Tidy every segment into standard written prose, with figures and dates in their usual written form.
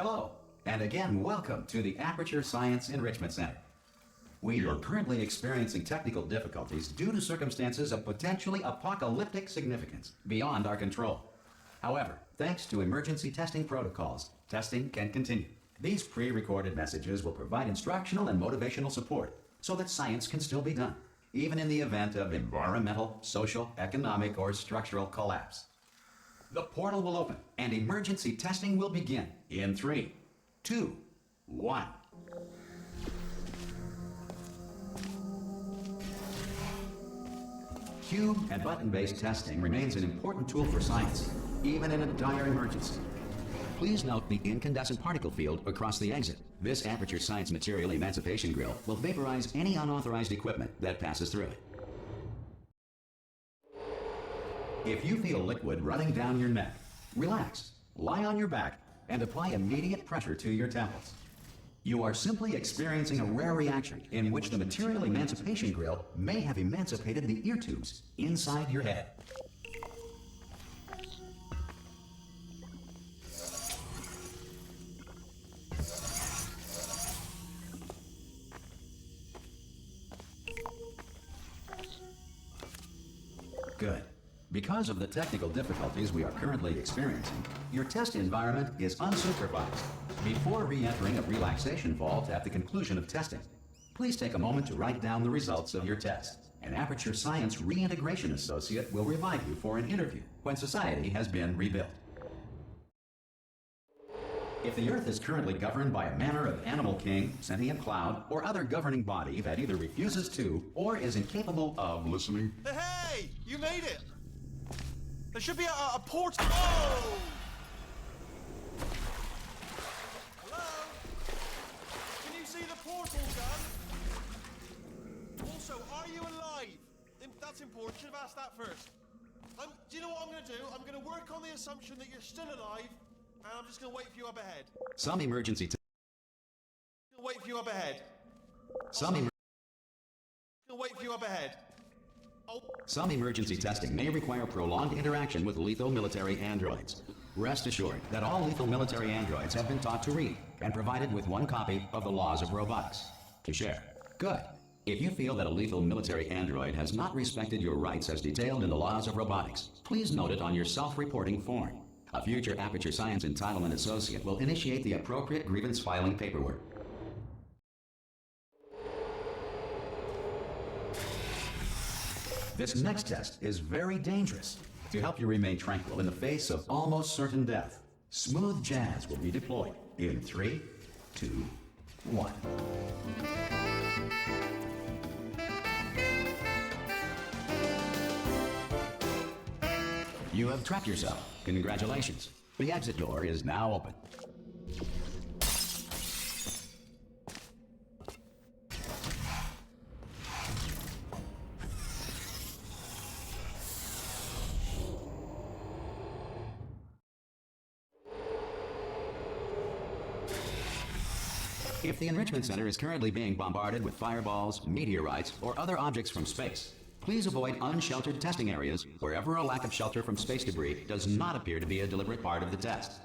Hello, and again welcome to the Aperture Science Enrichment Center. We are currently experiencing technical difficulties due to circumstances of potentially apocalyptic significance beyond our control. However, thanks to emergency testing protocols, testing can continue. These pre-recorded messages will provide instructional and motivational support so that science can still be done, even in the event of environmental, social, economic, or structural collapse. The portal will open and emergency testing will begin in 3, 2, 1. Cube and button-based testing remains an important tool for science, even in a dire emergency. Please note the incandescent particle field across the exit. This Aperture Science Material Emancipation Grill will vaporize any unauthorized equipment that passes through it. If you feel liquid running down your neck, relax, lie on your back, and apply immediate pressure to your temples. You are simply experiencing a rare reaction in which the Material Emancipation Grill may have emancipated the ear tubes inside your head. Good. Because of the technical difficulties we are currently experiencing, your test environment is unsupervised. Before re-entering a relaxation vault at the conclusion of testing, please take a moment to write down the results of your test. An Aperture Science Reintegration Associate will revive you for an interview when society has been rebuilt. If the Earth is currently governed by a manner of animal king, sentient cloud, or other governing body that either refuses to or is incapable of listening... Hey! You made it! There should be a port... Oh! Hello? Can you see the portal gun? Also, are you alive? That's important. Should have asked that first. Do you know what I'm going to do? I'm going to work on the assumption that you're still alive, and I'm just going to wait for you up ahead. Some emergency... Wait for you up ahead. Wait for you up ahead. Some emergency testing may require prolonged interaction with lethal military androids. Rest assured that all lethal military androids have been taught to read and provided with one copy of the Laws of Robotics to share. Good. If you feel that a lethal military android has not respected your rights as detailed in the Laws of Robotics, please note it on your self-reporting form. A future Aperture Science Entitlement Associate will initiate the appropriate grievance filing paperwork. This next test is very dangerous. To help you remain tranquil in the face of almost certain death, smooth jazz will be deployed in 3, 2, 1. You have trapped yourself. Congratulations. The exit door is now open. If the Enrichment Center is currently being bombarded with fireballs, meteorites, or other objects from space, please avoid unsheltered testing areas wherever a lack of shelter from space debris does not appear to be a deliberate part of the test.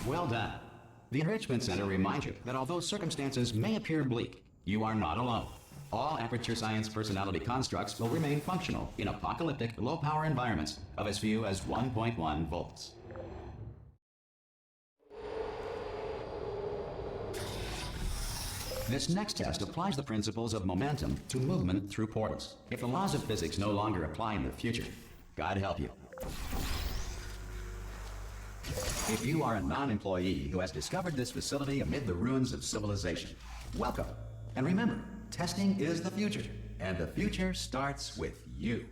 Well done. The Enrichment Center reminds you that although circumstances may appear bleak, you are not alone. All Aperture Science personality constructs will remain functional in apocalyptic, low-power environments of as few as 1.1 volts. This next test applies the principles of momentum to movement through portals. If the laws of physics no longer apply in the future, God help you. If you are a non-employee who has discovered this facility amid the ruins of civilization, welcome. And remember, testing is the future, and the future starts with you.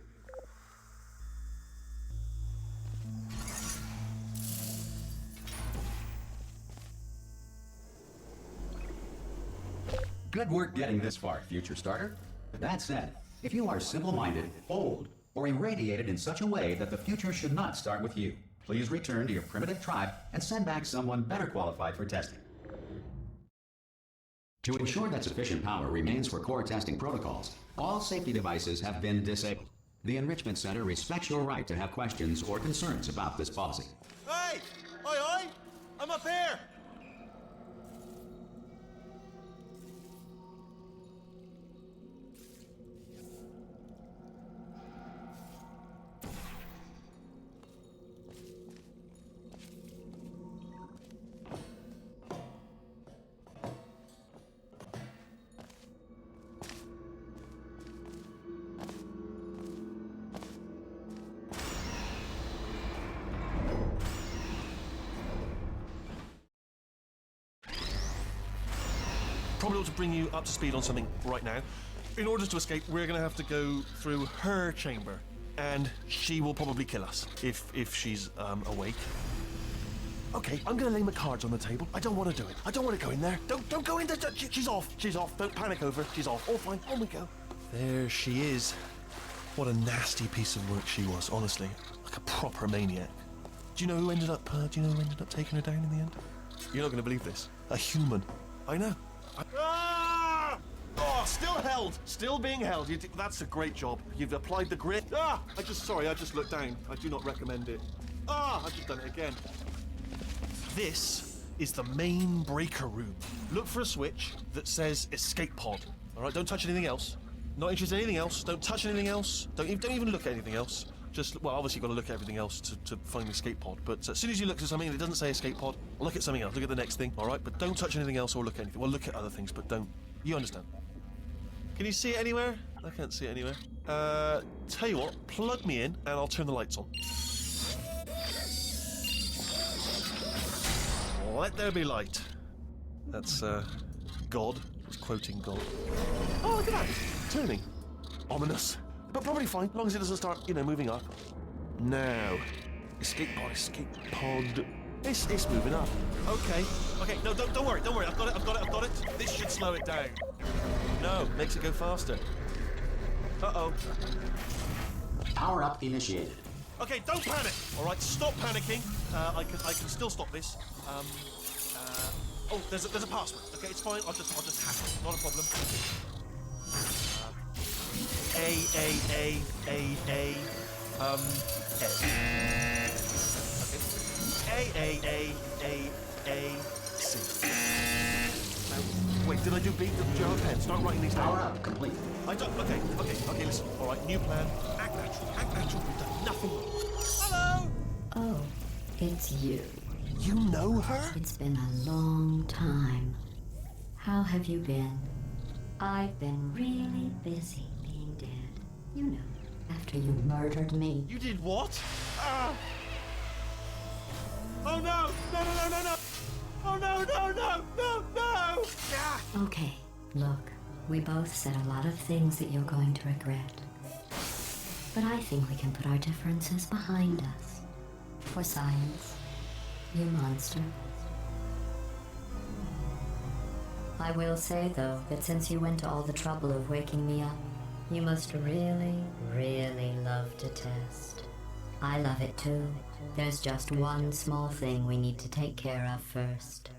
Good work getting this far, future starter. That said, if you are simple-minded, old, or irradiated in such a way that the future should not start with you, please return to your primitive tribe and send back someone better qualified for testing. To ensure that sufficient power remains for core testing protocols, all safety devices have been disabled. The Enrichment Center respects your right to have questions or concerns about this policy. Hey! Oi, oi! I'm up here! Probably ought to bring you up to speed on something right now. In order to escape, we're going to have to go through her chamber, and she will probably kill us if she's awake. Okay, I'm going to lay my cards on the table. I don't want to do it. I don't want to go in there. Don't go in there. She's off. She's off. Don't panic over. She's off. All fine. On we go. There she is. What a nasty piece of work she was. Honestly, like a proper maniac. Do you know who ended up taking her down in the end? You're not going to believe this. A human. I know. Ah! Oh, still held. Still being held. That's a great job. You've applied the grit. Ah! I just looked down. I do not recommend it. Ah! I've just done it again. This is the main breaker room. Look for a switch that says escape pod. All right, don't touch anything else. Not interested in anything else. Don't touch anything else. Don't even look at anything else. Just, well, obviously you've got to look at everything else to find the escape pod. But as soon as you look at something and it doesn't say escape pod, look at something else. Look at the next thing, all right? But don't touch anything else or look at anything. Well, look at other things, but don't. You understand? Can you see it anywhere? I can't see it anywhere. Tell you what, plug me in and I'll turn the lights on. Let there be light. That's, God. It's quoting God. Oh, look at that. Turning. Ominous. But probably fine, as long as it doesn't start, moving up. Now. Escape pod. It's moving up. Okay. No, don't worry. I've got it. This should slow it down. No, makes it go faster. Uh-oh. Power up initiated. Okay, don't panic. All right, stop panicking. I can still stop this. Oh, there's a password. Okay, it's fine. I'll just hack it. Not a problem. A. Okay. A. C. Wait, did I do B? Did you have a pen? Start writing these down. Power up complete. I don't. Okay. Listen. All right, new plan. Act natural. We've done nothing wrong. Hello. Oh, it's you. You know her? It's been a long time. How have you been? I've been really busy being dead. You know, after you murdered me. You did what? Oh no! No! Oh no! Ah! Okay, look, we both said a lot of things that you're going to regret. But I think we can put our differences behind us. For science, you monster. I will say, though, that since you went to all the trouble of waking me up, you must really, really love to test. I love it too. There's just one small thing we need to take care of first.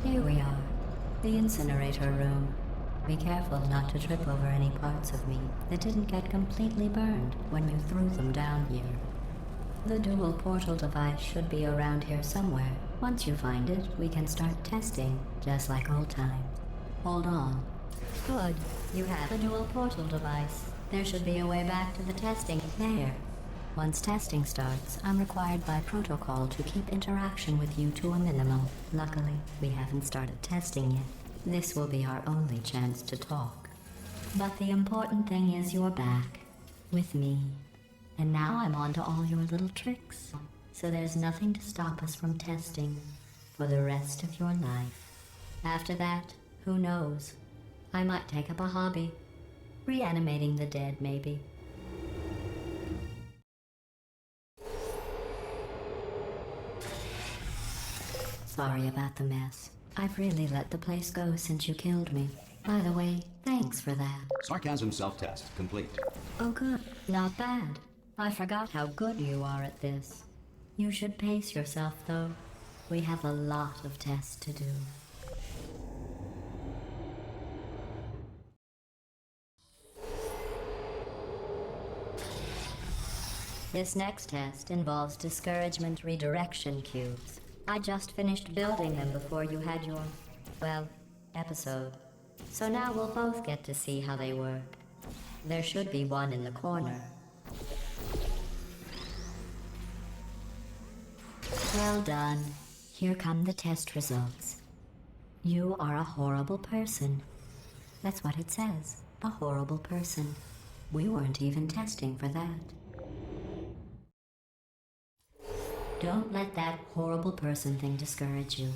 Here we are, the incinerator room. Be careful not to trip over any parts of me that didn't get completely burned when you threw them down here. The dual portal device should be around here somewhere. Once you find it, we can start testing, just like old times. Hold on. Good. You have a dual portal device. There should be a way back to the testing there. Once testing starts, I'm required by protocol to keep interaction with you to a minimum. Luckily, we haven't started testing yet. This will be our only chance to talk. But the important thing is you're back, with me. And now I'm on to all your little tricks. So there's nothing to stop us from testing for the rest of your life. After that, who knows? I might take up a hobby. Reanimating the dead, maybe. Sorry about the mess. I've really let the place go since you killed me. By the way, thanks for that. Sarcasm self-test complete. Oh good, not bad. I forgot how good you are at this. You should pace yourself though. We have a lot of tests to do. This next test involves discouragement redirection cubes. I just finished building them before you had your, well, episode. So now we'll both get to see how they work. There should be one in the corner. Well done. Here come the test results. You are a horrible person. That's what it says. A horrible person. We weren't even testing for that. Don't let that horrible person thing discourage you.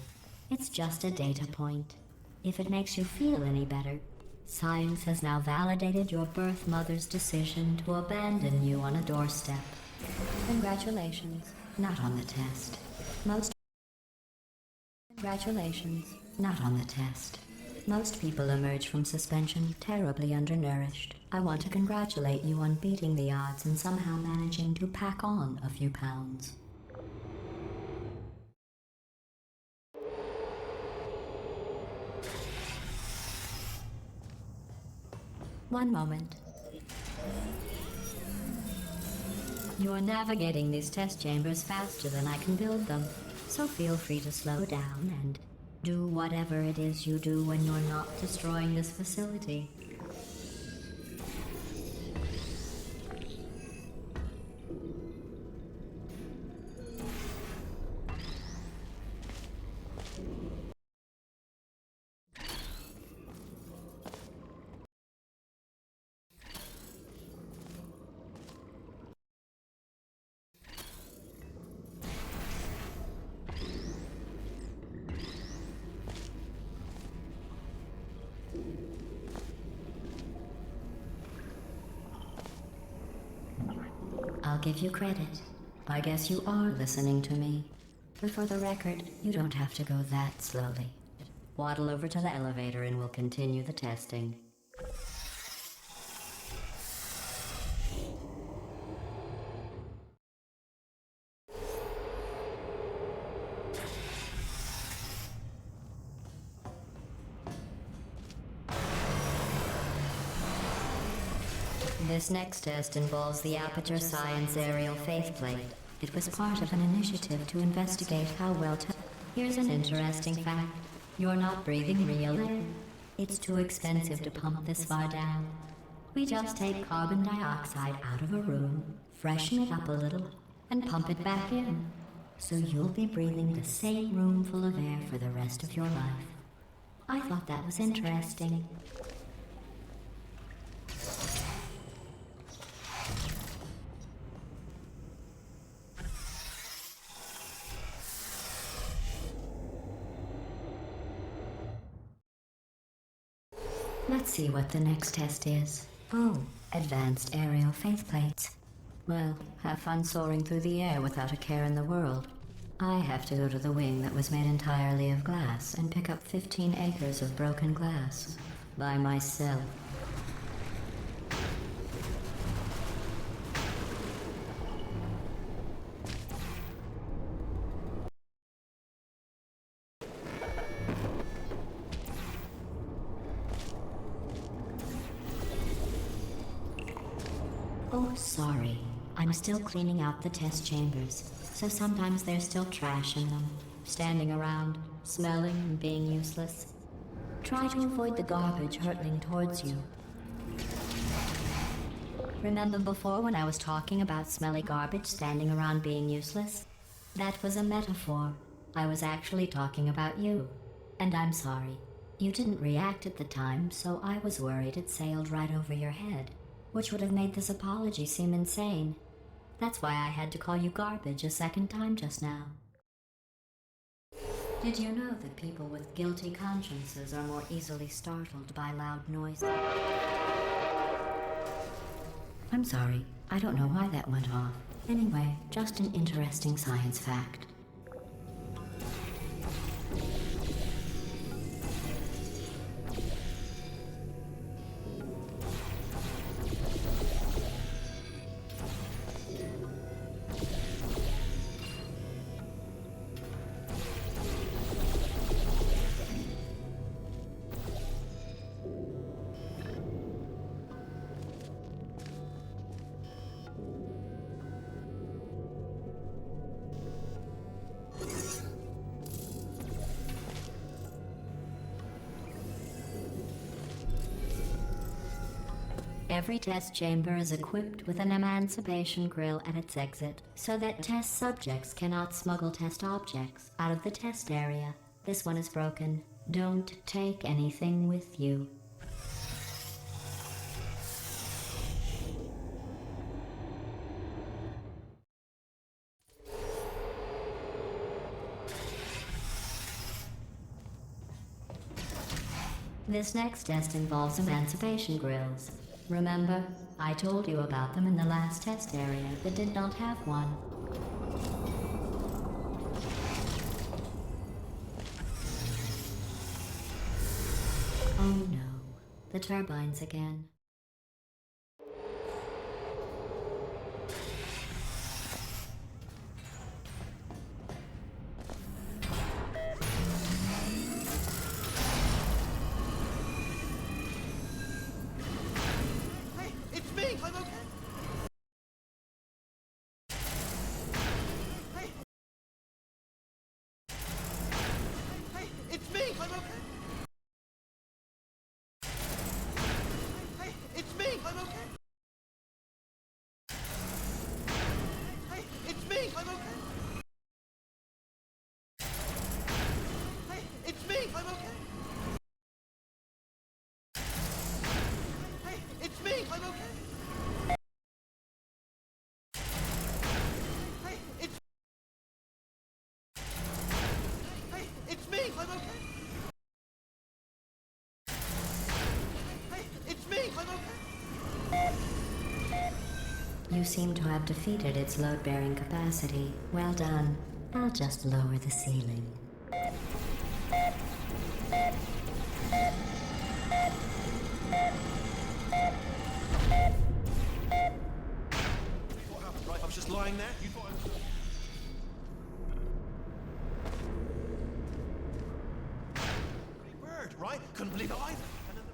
It's just a data point. If it makes you feel any better, science has now validated your birth mother's decision to abandon you on a doorstep. Congratulations. Not on the test. Congratulations. Not on the test. Most people emerge from suspension terribly undernourished. I want to congratulate you on beating the odds and somehow managing to pack on a few pounds. One moment. You're navigating these test chambers faster than I can build them, so feel free to slow down and do whatever it is you do when you're not destroying this facility. I'll give you credit. I guess you are listening to me. But for the record, you don't have to go that slowly. Waddle over to the elevator and we'll continue the testing. This next test involves the Aperture Science Aerial Faithplate. It was part of an initiative to investigate how well Here's an interesting fact. You're not breathing real air. It's too expensive to pump this far down. We just take carbon dioxide out of a room, freshen it up a little, and pump it back in. So you'll be breathing the same room full of air for the rest of your life. I thought that was interesting. Let's see what the next test is. Oh, advanced aerial faithplates. Well, have fun soaring through the air without a care in the world. I have to go to the wing that was made entirely of glass and pick up 15 acres of broken glass. By myself. Oh, sorry. I'm still cleaning out the test chambers, so sometimes there's still trash in them, standing around, smelling and being useless. Try to avoid the garbage hurtling towards you. Remember before when I was talking about smelly garbage standing around being useless? That was a metaphor. I was actually talking about you. And I'm sorry. You didn't react at the time, so I was worried it sailed right over your head, which would have made this apology seem insane. That's why I had to call you garbage a second time just now. Did you know that people with guilty consciences are more easily startled by loud noises? I'm sorry, I don't know why that went off. Anyway, just an interesting science fact. Every test chamber is equipped with an emancipation grill at its exit, so that test subjects cannot smuggle test objects out of the test area. This one is broken. Don't take anything with you. This next test involves emancipation grills. Remember, I told you about them in the last test area that did not have one. Oh no, the turbines again. Hey, it's me! I'm okay! Hey! Hey, it's me! I'm okay! Hey, it's me! I'm okay! Hey, it's me! I'm okay! Hey, it's me! I'm okay! Hey, it's me! I'm okay! Hey, it's... Hey, it's me! I'm okay! Hey, it's me! I'm okay! You seem to have defeated its load-bearing capacity. Well done. I'll just lower the ceiling. What happened, right? I was just lying there. You thought I was... Great bird, right? Couldn't believe it either. And then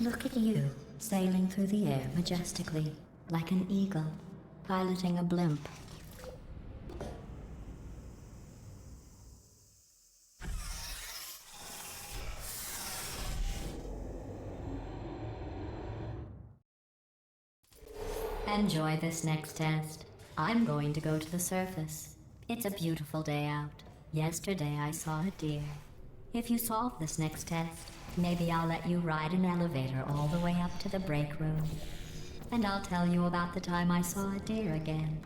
Look at you, sailing through the air majestically, like an eagle, piloting a blimp. Enjoy this next test. I'm going to go to the surface. It's a beautiful day out. Yesterday I saw a deer. If you solve this next test, maybe I'll let you ride an elevator all the way up to the break room. And I'll tell you about the time I saw a deer again.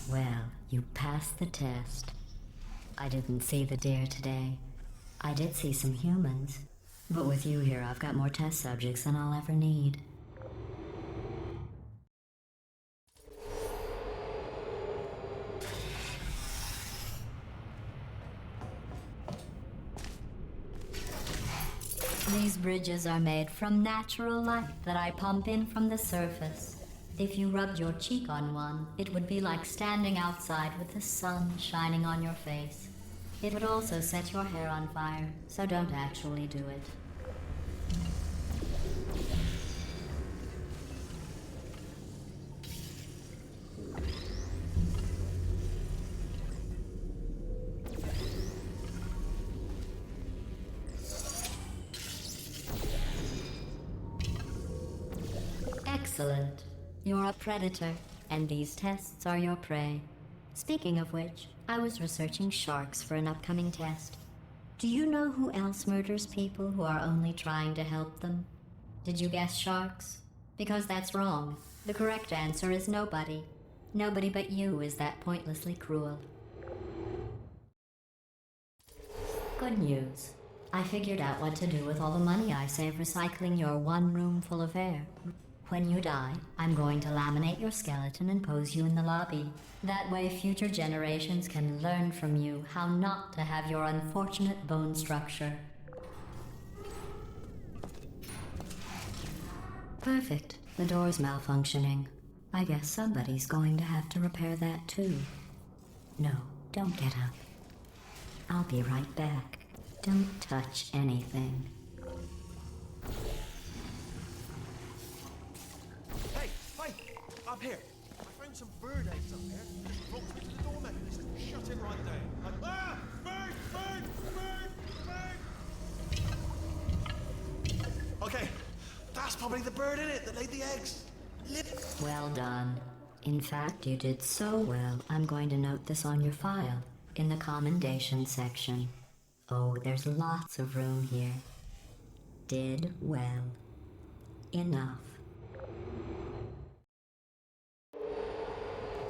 Well, you passed the test. I didn't see the deer today. I did see some humans. But with you here, I've got more test subjects than I'll ever need. These bridges are made from natural light that I pump in from the surface. If you rubbed your cheek on one, it would be like standing outside with the sun shining on your face. It would also set your hair on fire, so don't actually do it. Excellent. You're a predator, and these tests are your prey. Speaking of which, I was researching sharks for an upcoming test. Do you know who else murders people who are only trying to help them? Did you guess sharks? Because that's wrong. The correct answer is nobody. Nobody but you is that pointlessly cruel. Good news. I figured out what to do with all the money I save recycling your one room full of air. When you die, I'm going to laminate your skeleton and pose you in the lobby. That way future generations can learn from you how not to have your unfortunate bone structure. Perfect. The door's malfunctioning. I guess somebody's going to have to repair that too. No, don't get up. I'll be right back. Don't touch anything. Hey, up here. I found some bird eggs up there. Just dropped into the door mechanism. Shut it right down. Bird! Okay, that's probably the bird in it that laid the eggs. Well done. In fact, you did so well, I'm going to note this on your file, in the commendation section. Oh, there's lots of room here. Did well. Enough.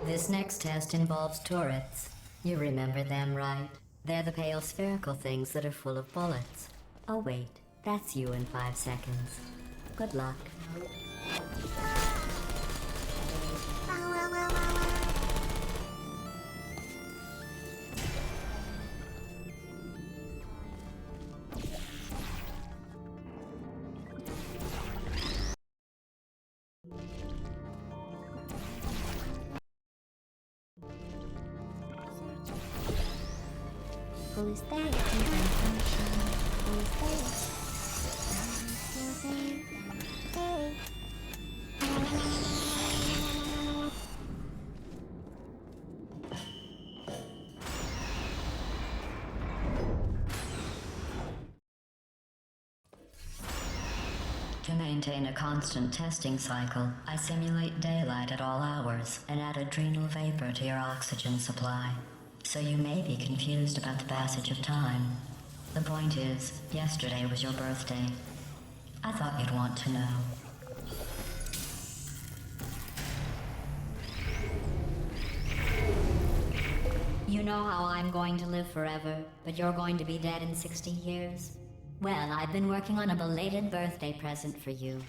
This next test involves turrets. You remember them, right? They're the pale spherical things that are full of bullets. Oh wait, that's you in 5 seconds. Good luck. Who's there? Who's there? To maintain a constant testing cycle, I simulate daylight at all hours and add adrenal vapor to your oxygen supply. So you may be confused about the passage of time. The point is, yesterday was your birthday. I thought you'd want to know. You know how I'm going to live forever, but you're going to be dead in 60 years? Well, I've been working on a belated birthday present for you.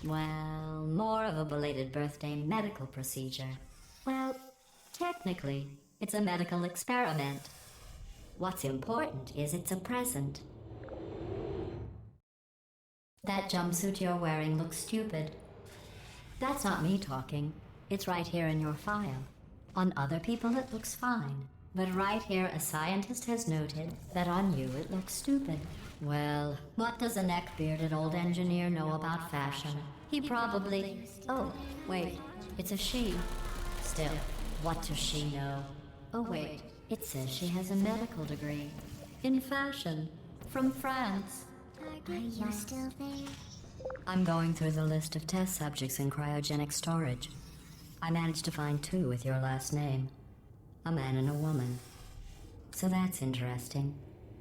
Well, more of a belated birthday medical procedure. Well, technically, it's a medical experiment. What's important is it's a present. That jumpsuit you're wearing looks stupid. That's not me talking. It's right here in your file. On other people it looks fine. But right here a scientist has noted that on you it looks stupid. Well, what does a neck-bearded old engineer know about fashion? He probably... Oh, wait, it's a she. Still, what does she know? Oh wait, it says she has a medical degree. In fashion. From France. Are you still there? I'm going through the list of test subjects in cryogenic storage. I managed to find 2 with your last name. A man and a woman. So that's interesting.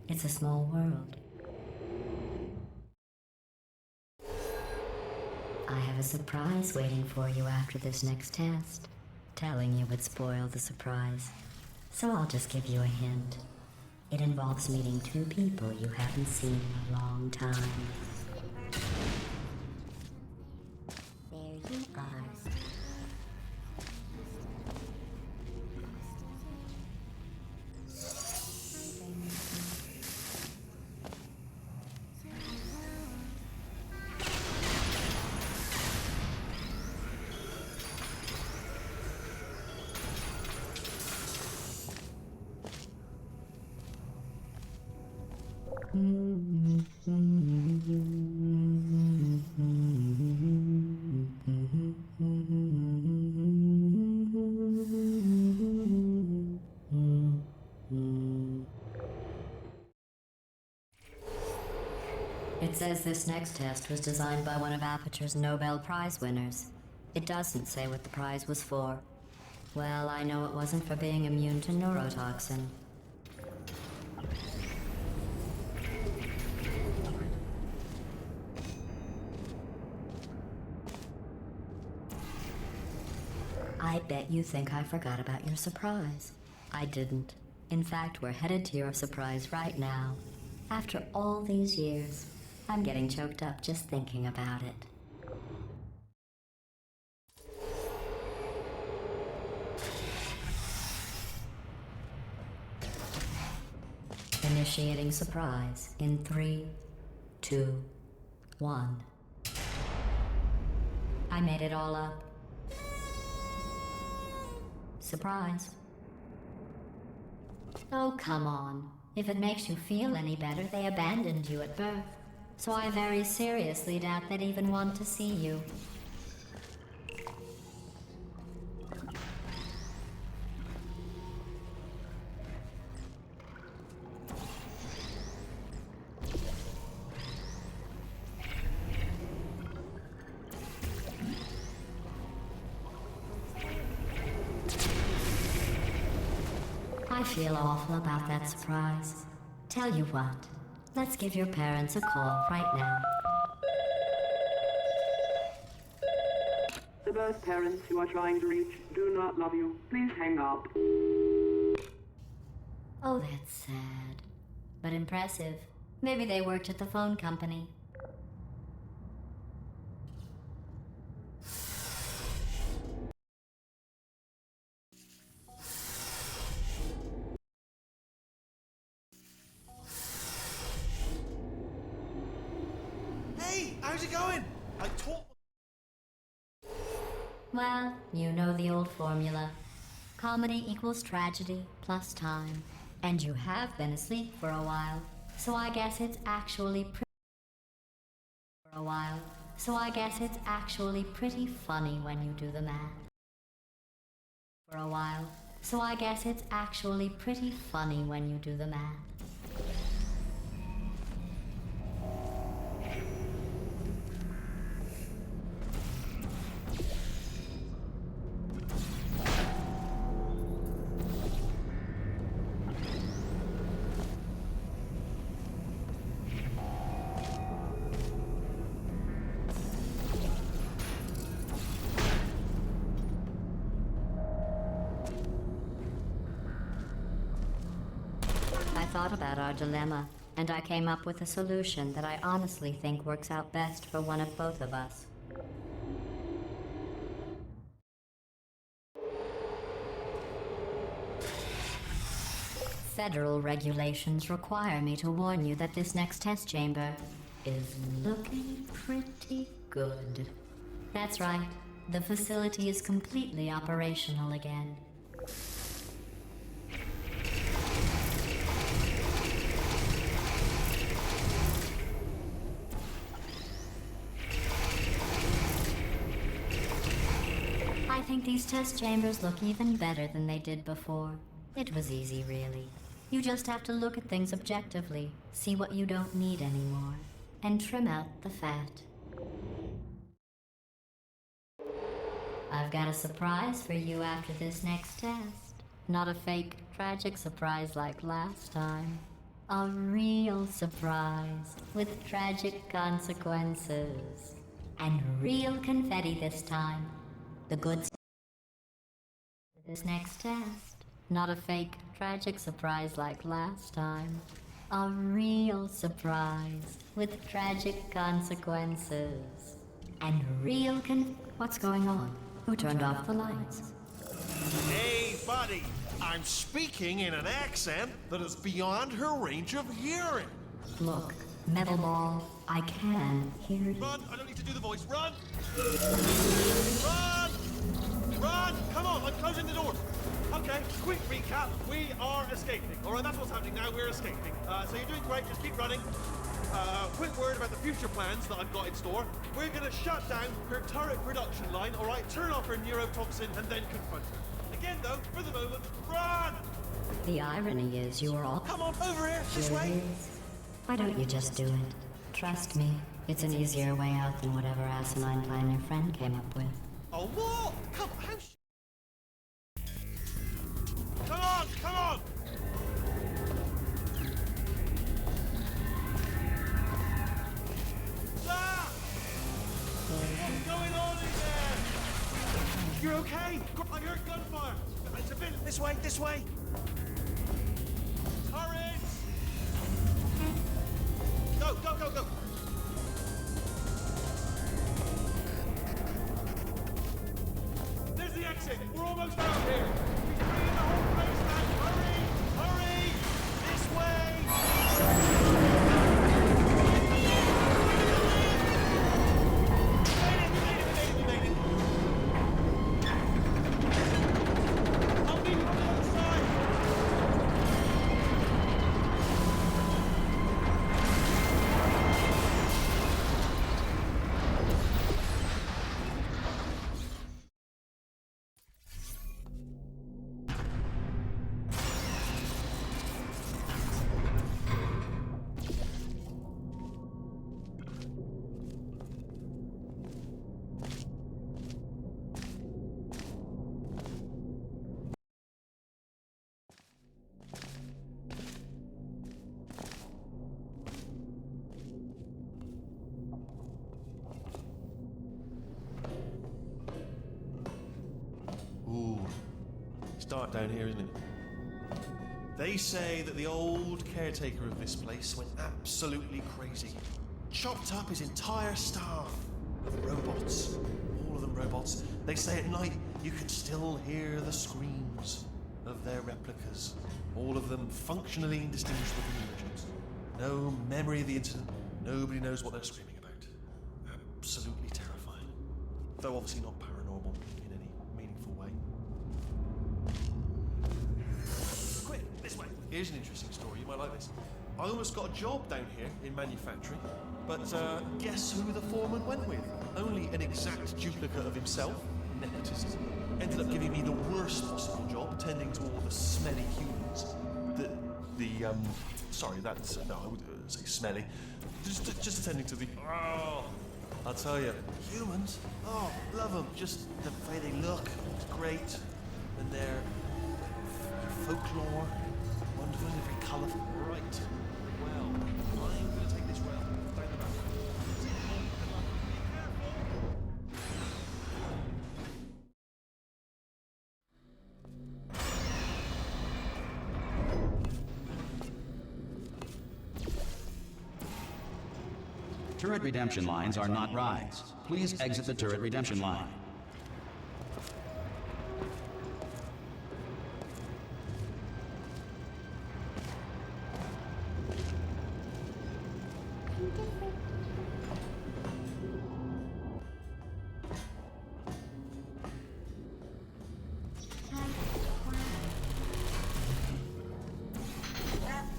It's a small world. I have a surprise waiting for you after this next test. Telling you would spoil the surprise. So I'll just give you a hint. It involves meeting 2 people you haven't seen in a long time. There you are. It says this next test was designed by one of Aperture's Nobel Prize winners. It doesn't say what the prize was for. Well, I know it wasn't for being immune to neurotoxin. I bet you think I forgot about your surprise. I didn't. In fact, we're headed to your surprise right now. After all these years, I'm getting choked up just thinking about it. Initiating surprise in 3, 2, 1. I made it all up. Surprise. Oh, come on. If it makes you feel any better, they abandoned you at birth. So I very seriously doubt they'd even want to see you. I feel awful about that surprise. Tell you what, let's give your parents a call right now. The birth parents you are trying to reach do not love you. Please hang up. Oh, that's sad. But impressive. Maybe they worked at the phone company. Hey, how's it going? I taught. Well, you know the old formula. Comedy equals tragedy plus time. And you have been asleep for a while, so I guess it's actually pretty funny when you do the math. For a while, so I guess it's actually pretty funny when you do the math. I thought about our dilemma, and I came up with a solution that I honestly think works out best for one of both of us. Federal regulations require me to warn you that this next test chamber is looking pretty good. That's right, the facility is completely operational again. I think these test chambers look even better than they did before. It was easy, really. You just have to look at things objectively, see what you don't need anymore, and trim out the fat. I've got a surprise for you after this next test. Not a fake, tragic surprise like last time. A real surprise with tragic consequences. And real confetti this time. The good this next test. Not a fake, tragic surprise like last time. A real surprise with tragic consequences. And real What's going on? Who turned off the lights? Hey, buddy. I'm speaking in an accent that is beyond her range of hearing. Look, Metal Ball, I can hear you. Run! I don't need to do the voice. Run! Run! Run! Come on, I'm closing the door. Okay, quick recap. We are escaping. All right, that's what's happening now. We're escaping. So you're doing great. Just keep running. Quick word about the future plans that I've got in store. We're going to shut down her turret production line, all right? Turn off her neurotoxin and then confront her. Again, though, for the moment, run! The irony is you are all... Come on, over here, this Here it way. is. Why don't you just do it? Trust me, it's an easier way out than whatever asinine plan your friend came up with. Oh, what? Come on, how You're okay? I heard gunfire. It's a bit this way, this way. Turrets! Go, go, go, go. There's the exit. We're almost out here. He's bringing the whole place back. Hurry! Hurry! This way! We made it. I'll meet you on the other side. Ooh, it's dark down here, isn't it? They say that the old caretaker of this place went absolutely crazy. Chopped up his entire staff of robots. All of them robots. They say at night you can still hear the screams of their replicas. All of them functionally indistinguishable from humans. No memory of the incident. Nobody knows what they're screaming about. Absolutely terrifying. Though obviously not paranormal in any meaningful way. Quick, this way. Here's an interesting story. You might like this. I almost got a job down here in manufacturing, but guess who the foreman went with? Only an exact duplicate of himself. Nepotism. Ended up giving me the worst possible job, tending to all the smelly humans. Sorry, that's no, I would say smelly. Just attending to the. Oh, I'll tell you, humans. Oh, love them. Just the way they look, it's great, and their folklore, wonderful, and very colourful. Right. Well, I'm going to take this rail down the back. Be careful. Turret redemption lines are not rides. Please exit the turret redemption line.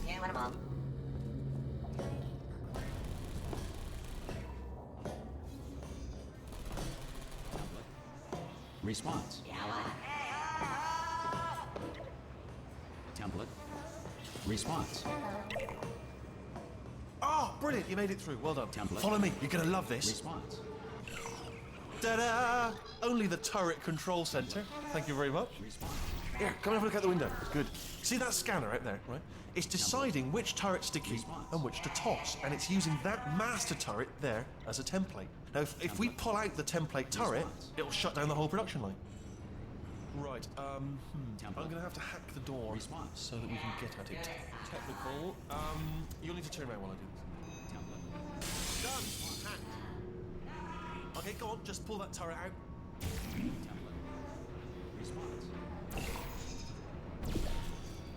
Yeah, what about? Response. Template. Response. Oh, brilliant! You made it through. Well done. Template. Follow me. You're going to love this. Response. Ta-da! Only the turret control center. Thank you very much. Response. Here, come and have a look out the window. Good. See that scanner out there, right? It's deciding which turrets to keep and which to toss, and it's using that master turret there as a template. Now, if we pull out the template turret, it'll shut down the whole production line. Right, I'm gonna have to hack the door so that we can get at it. Technical, you'll need to turn around while I do this. Done! Hacked. Okay, go on, just pull that turret out.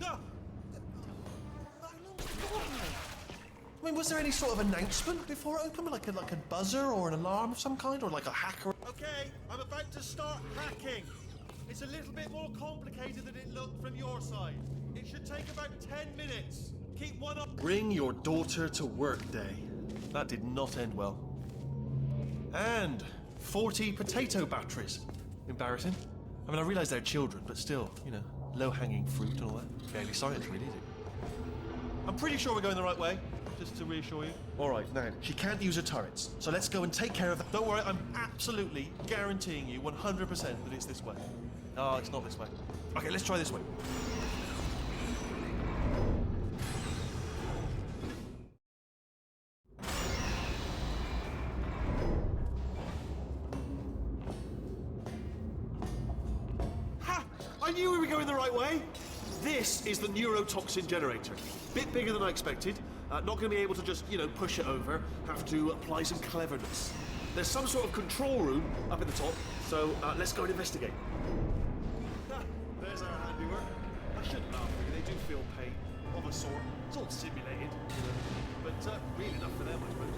No! I mean, was there any sort of announcement before it opened? Like a buzzer or an alarm of some kind? Or like a hacker? Okay, I'm about to start hacking. It's a little bit more complicated than it looked from your side. It should take about 10 minutes. Keep one up. Bring your daughter to work day. That did not end well. And 40 potato batteries. Embarrassing. I mean, I realise they're children, but still, you know, low-hanging fruit and all that. Barely science, really, is it? I'm pretty sure we're going the right way, just to reassure you. All right, now, she can't use her turrets, so let's go and take care of that. Don't worry, I'm absolutely guaranteeing you 100% that it's this way. Oh, it's not this way. Okay, let's try this way. I knew we were going the right way. This is the neurotoxin generator. Bit bigger than I expected. Not going to be able to just, push it over. Have to apply some cleverness. There's some sort of control room up at the top, so let's go and investigate. There's our handiwork. I shouldn't laugh, really. They do feel pain, of a sort. It's all simulated, but real enough for them, I suppose.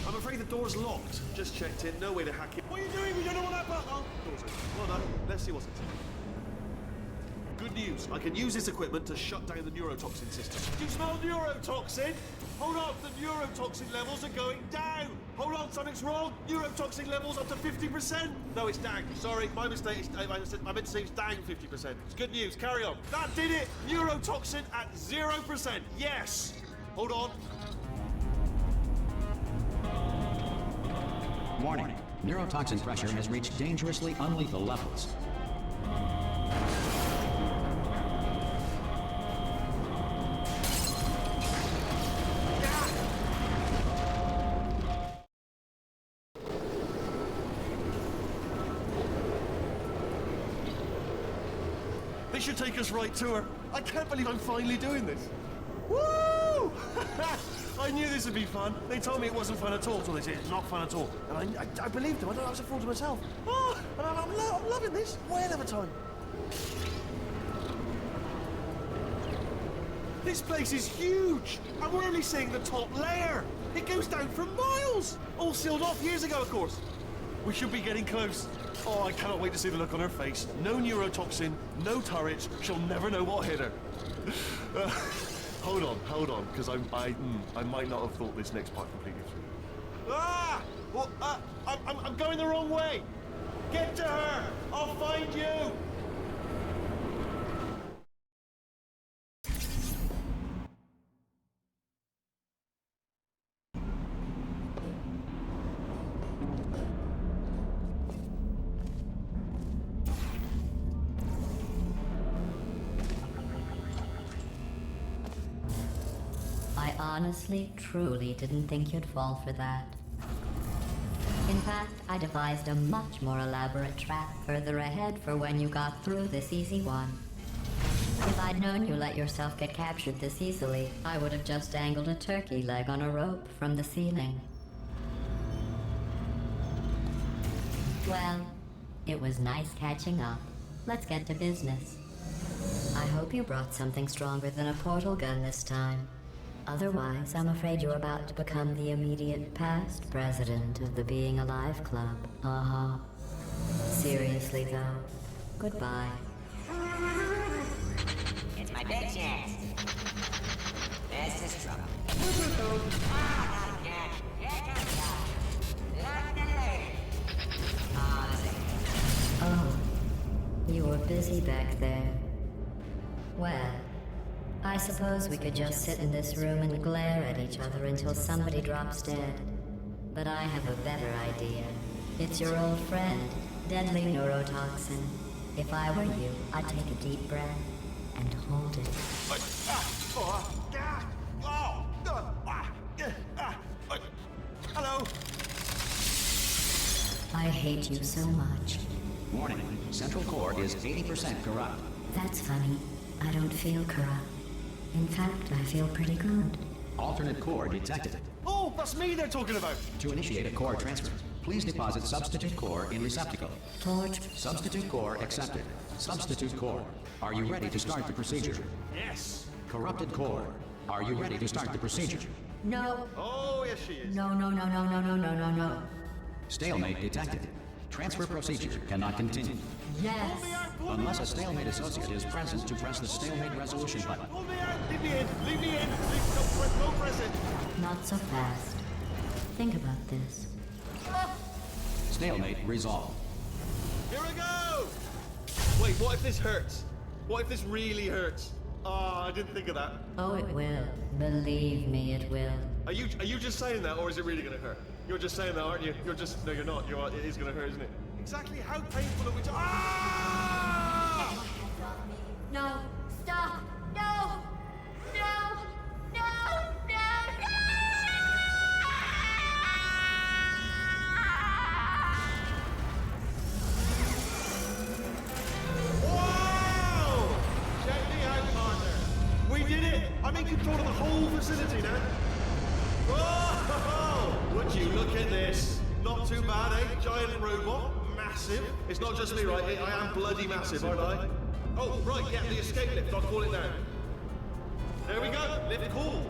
I'm afraid the door's locked. Just checked in, no way to hack it. What are you doing? We don't know what that button. Oh, door's open. Well done. Let's see what's inside. Good news. I can use this equipment to shut down the neurotoxin system. Do you smell neurotoxin? Hold on, the neurotoxin levels are going down. Hold on, something's wrong. Neurotoxin levels up to 50%. No, it's down. Sorry, my mistake. I meant to say it's down 50%. It's good news. Carry on. That did it. Neurotoxin at 0%. Yes. Hold on. Warning. Neurotoxin pressure has reached dangerously unlethal levels. This should take us right to her. I can't believe I'm finally doing this. Woo! I knew this would be fun. They told me it wasn't fun at all, so they said it's not fun at all. And I believed them. I thought I was a fool to myself. Oh, and I'm loving this. Whale of a time. This place is huge, and we're only seeing the top layer. It goes down for miles. All sealed off years ago, of course. We should be getting close. Oh, I cannot wait to see the look on her face. No neurotoxin, no turrets. She'll never know what hit her. Hold on, because I might not have thought this next part completely through. Ah! Well, I'm going the wrong way. Get to her. I'll find you. I honestly, truly didn't think you'd fall for that. In fact, I devised a much more elaborate trap further ahead for when you got through this easy one. If I'd known you let yourself get captured this easily, I would have just dangled a turkey leg on a rope from the ceiling. Well, it was nice catching up. Let's get to business. I hope you brought something stronger than a portal gun this time. Otherwise, I'm afraid you're about to become the immediate past president of the Being Alive Club. Seriously, though, goodbye. It's my big chance. This is trouble. Not again. Here comes God. Lock and load. Oh, you were busy back there. Well, I suppose we could just sit in this room and glare at each other until somebody drops dead. But I have a better idea. It's your old friend, deadly neurotoxin. If I were you, I'd take a deep breath and hold it. Hello. I hate you so much. Warning. Central core is 80% corrupt. That's funny. I don't feel corrupt. In fact, I feel pretty good. Alternate core detected. Oh, that's me they're talking about. To initiate a core transfer, please deposit substitute core in receptacle. Torch. Substitute core accepted. Substitute core. Are you ready to start the procedure? Yes. Corrupted core. Are you ready to start the procedure? No. Oh, yes she is. No. Stalemate detected. Transfer procedure cannot continue. Yes. Unless a stalemate associate is present to press the stalemate resolution button. Hold me out. Leave me in. Leave me in. Don't press it. Not so fast. Think about this. Stalemate resolved. Here I go. Wait, what if this hurts? What if this really hurts? Oh, I didn't think of that. Oh, it will. Believe me, it will. Are you just saying that, or is it really gonna hurt? You're just saying that, aren't you? No, you're not. It is gonna hurt, isn't it? Exactly how painful are we? Ah! No. Stop. No. Wow! facility now. Whoa! Would you look at this? Not too bad, eh? Giant robot, massive. It's not just me, right? I am bloody massive, aren't I? Oh, right, yeah, the escape lift. I'll call it now. There we go. Lift cool.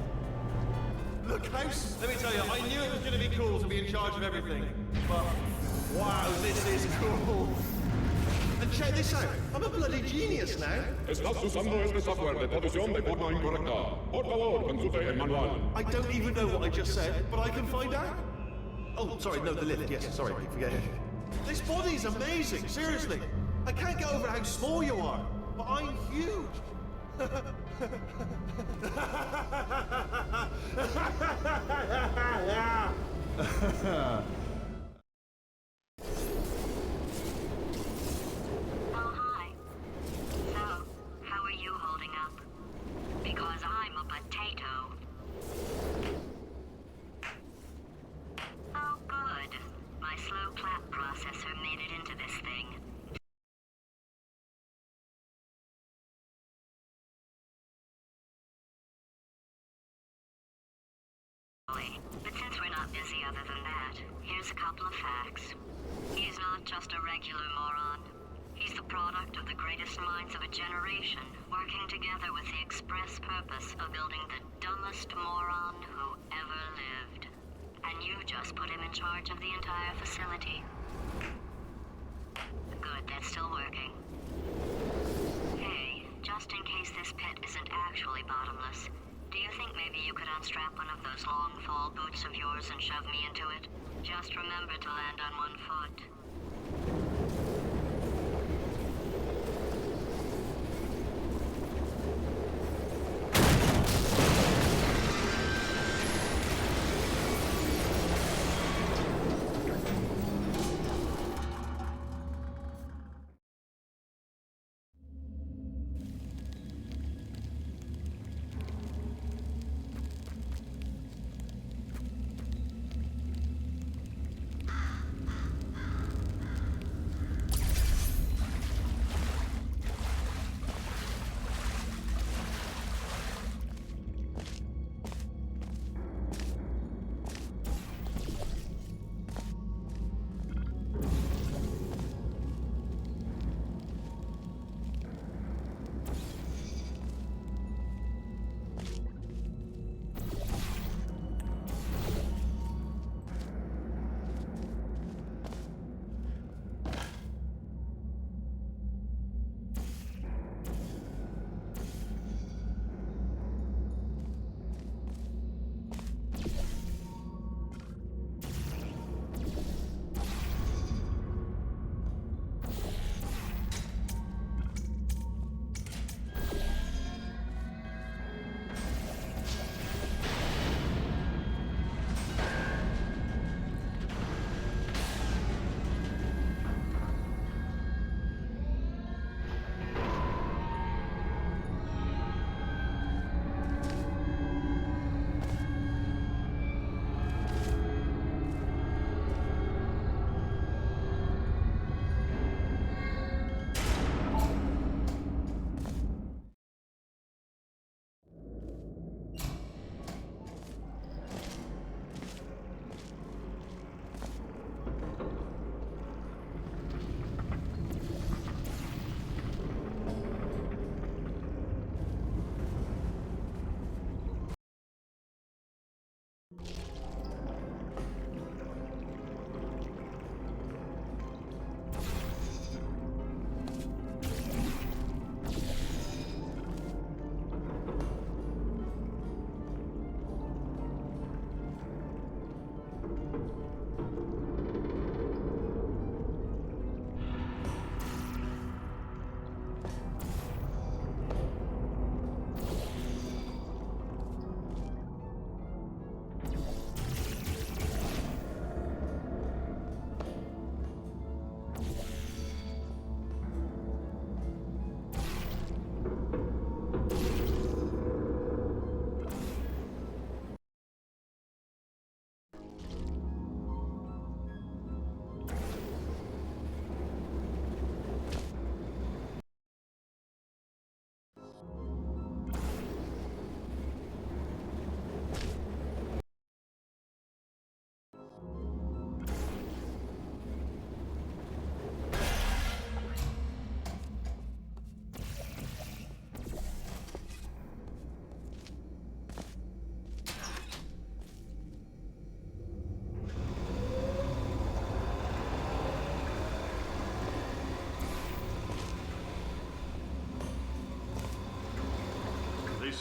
Look how... Let me tell you, I knew it was going to be cool to be in charge of everything. But, wow, this is cool. And check this out. I'm a bloody genius now. Estás usando este software de traducción de forma incorrecta. Por favor, consulte el manual. I don't even know what I just said, but I can find out. Oh, sorry, no, the lift. Yes, sorry, forget it. This body's amazing, seriously. I can't get over how small you are, but I'm huge. Oh, hi. So, how are you holding up? Because I'm a potato. Oh, good. My slow clap processor made it into this thing. But since we're not busy other than that, here's a couple of facts. He's not just a regular moron. He's the product of the greatest minds of a generation, working together with the express purpose of building the dumbest moron who ever lived. And you just put him in charge of the entire facility. Good, that's still working. Hey, just in case this pit isn't actually bottomless, do you think maybe you could unstrap one of those long fall boots of yours and shove me into it? Just remember to land on one foot.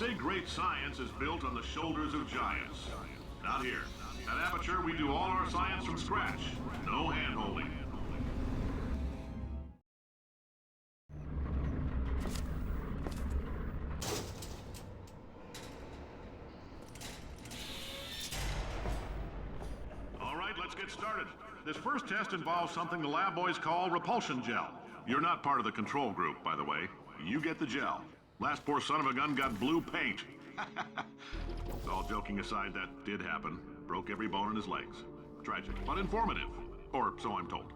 say great science is built on the shoulders of giants. Not here. At Aperture, we do all our science from scratch. No hand-holding. All right, let's get started. This first test involves something the lab boys call repulsion gel. You're not part of the control group, by the way. You get the gel. Last poor son of a gun got blue paint. All joking aside, that did happen. Broke every bone in his legs. Tragic, but informative. Or so I'm told.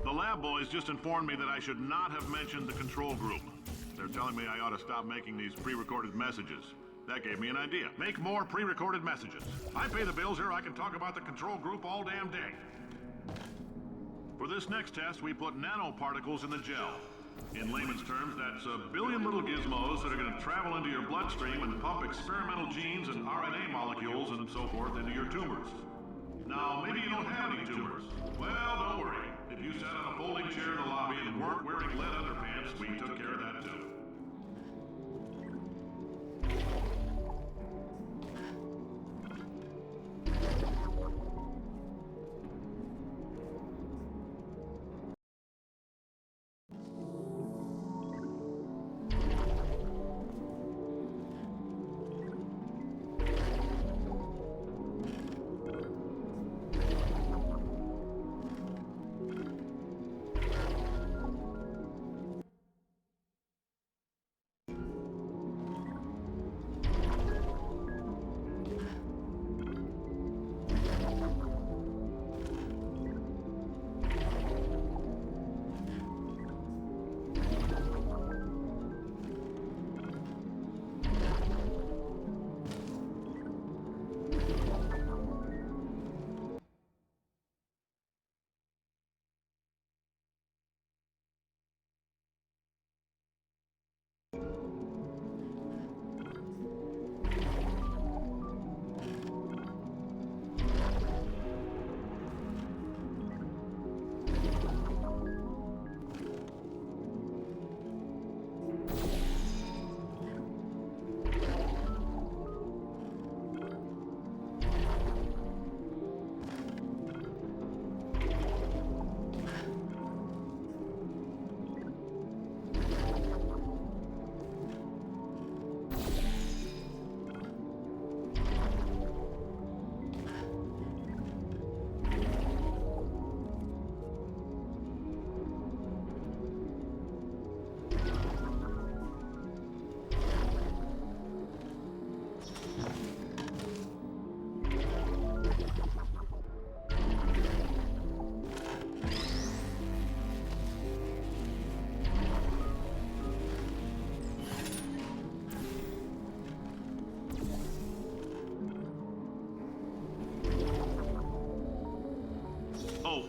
The lab boys just informed me that I should not have mentioned the control group. They're telling me I ought to stop making these pre-recorded messages. That gave me an idea. Make more pre-recorded messages. I pay the bills here, I can talk about the control group all damn day. For this next test, we put nanoparticles in the gel. In layman's terms, that's a billion little gizmos that are going to travel into your bloodstream and pump experimental genes and RNA molecules and so forth into your tumors. Now, maybe you don't have any tumors. Well, don't worry. If you sat on a folding chair in the lobby and weren't wearing lead underpants, we took care of that too.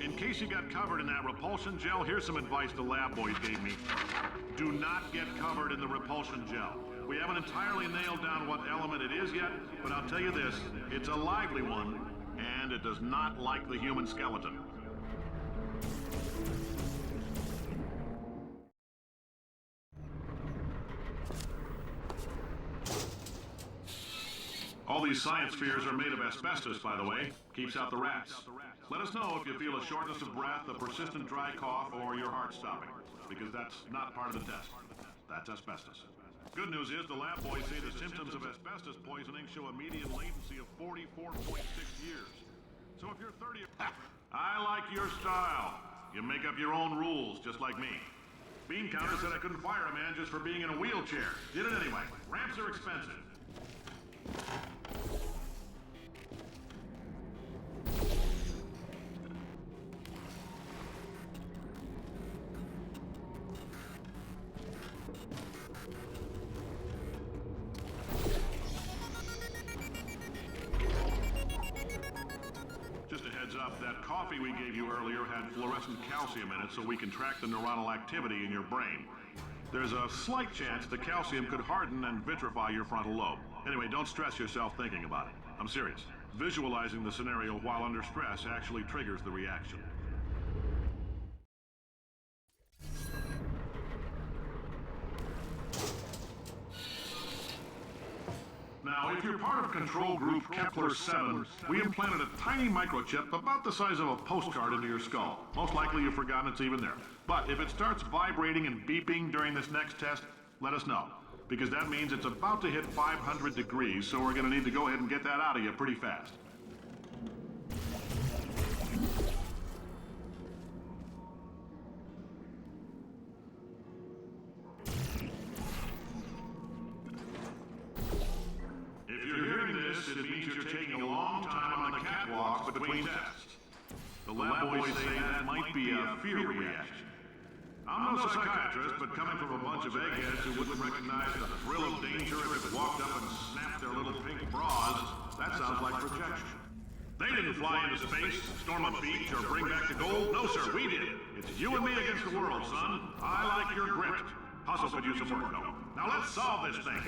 In case you got covered in that repulsion gel, here's some advice the lab boys gave me. Do not get covered in the repulsion gel. We haven't entirely nailed down what element it is yet, but I'll tell you this, it's a lively one, and it does not like the human skeleton. All these science spheres are made of asbestos, by the way. Keeps out the rats. Let us know if you feel a shortness of breath, a persistent dry cough, or your heart stopping, because that's not part of the test. That's asbestos. Good news is the lab boys say the symptoms of asbestos poisoning show a median latency of 44.6 years. So if you're 30... I like your style. You make up your own rules, just like me. Bean Counter said I couldn't fire a man just for being in a wheelchair. Did it anyway. Ramps are expensive. That coffee we gave you earlier had fluorescent calcium in it so we can track the neuronal activity in your brain. There's a slight chance the calcium could harden and vitrify your frontal lobe. Anyway, don't stress yourself thinking about it. I'm serious. Visualizing the scenario while under stress actually triggers the reaction. Now, if you're part of Control Group Kepler-7, we implanted a tiny microchip about the size of a postcard into your skull. Most likely you've forgotten it's even there. But if it starts vibrating and beeping during this next test, let us know. Because that means it's about to hit 500 degrees, so we're going to need to go ahead and get that out of you pretty fast. It means you're taking a long time on the catwalks between tests. The lab boys say that might be a fear reaction. I'm no psychiatrist, but coming from a bunch of eggheads who wouldn't recognize the thrill of danger if it walked up and snapped their little pink bras, that sounds like projection. They didn't fly into space, storm a beach, or bring back the gold. No, sir, we did. It's you and me against the world, son. I like your grit. Hustle could use some work, though. Now let's solve this thing.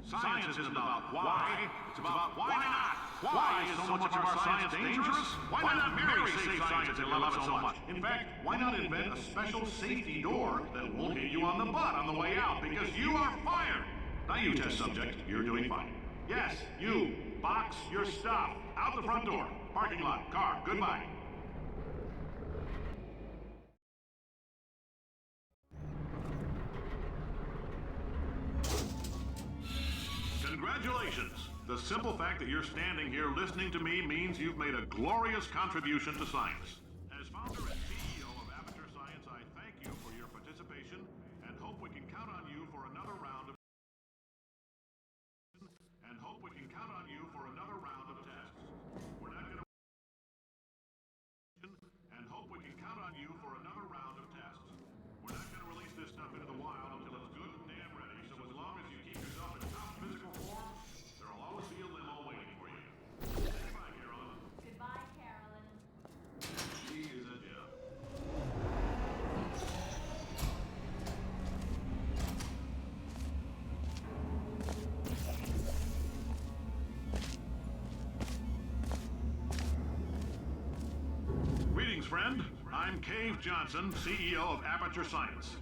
Science isn't about why, it's about why not. Why is so much of our science dangerous? Why not marry safe science if they love it so much? In fact, why not invent a special safety door that won't hit you on the butt on the way out because you are fired? Now you test subject, you're doing fine. Yes, you, box your stuff. Out the front door, parking lot, car, goodbye. Congratulations! The simple fact that you're standing here listening to me means you've made a glorious contribution to science. As founder and CEO of Aperture Science, I thank you for your participation and hope we can count on you for another round of tests. We're not going to release this stuff into the wild until it's good and damn ready, so as long as you keep yourself in top physical form, there'll always be a limo waiting for you. Goodbye, Carolyn. Goodbye, Carolyn. She is a gem. Greetings, friend. I'm Cave Johnson, CEO of Aperture Science.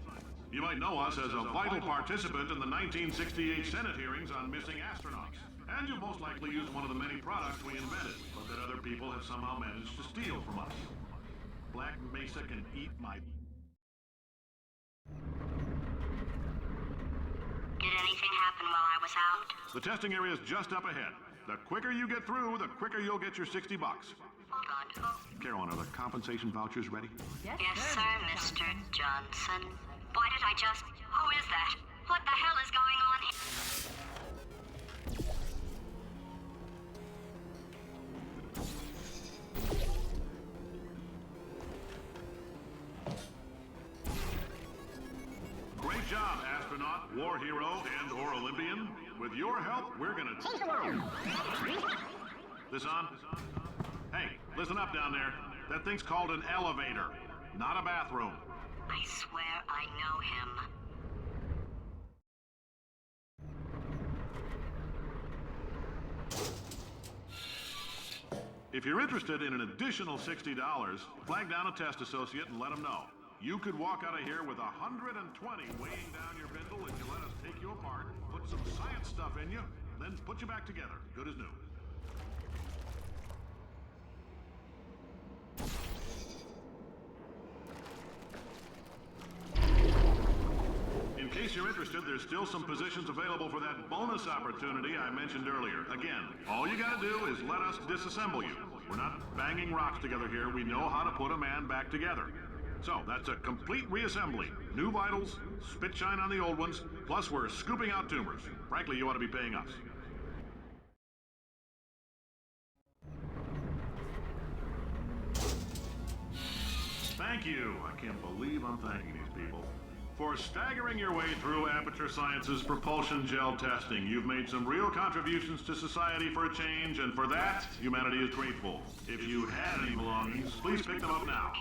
You might know us as a vital participant in the 1968 Senate hearings on missing astronauts. And you've most likely used one of the many products we invented, but that other people have somehow managed to steal from us. Black Mesa can eat my... Did anything happen while I was out? The testing area is just up ahead. The quicker you get through, the quicker you'll get your $60. Hold on. Carolyn, are the compensation vouchers ready? Yes, sir, Mr. Johnson. Why did I just... Who is that? What the hell is going on here? Great job, astronaut, war hero, and/or Olympian. With your help, we're gonna change the world. This on? Hey, listen up down there. That thing's called an elevator, not a bathroom. I swear I know him. If you're interested in an additional $60, flag down a test associate and let them know. You could walk out of here with 120 weighing down your bindle if you let us take you apart, put some science stuff in you, then put you back together, good as new. In case you're interested, there's still some positions available for that bonus opportunity I mentioned earlier. Again, all you gotta do is let us disassemble you. We're not banging rocks together here. We know how to put a man back together. So, that's a complete reassembly. New vitals, spit shine on the old ones, plus we're scooping out tumors. Frankly, you ought to be paying us. Thank you. I can't believe I'm thanking these people. For staggering your way through Aperture Science's propulsion gel testing, you've made some real contributions to society for a change, and for that, humanity is grateful. If you had any belongings, please pick them up now.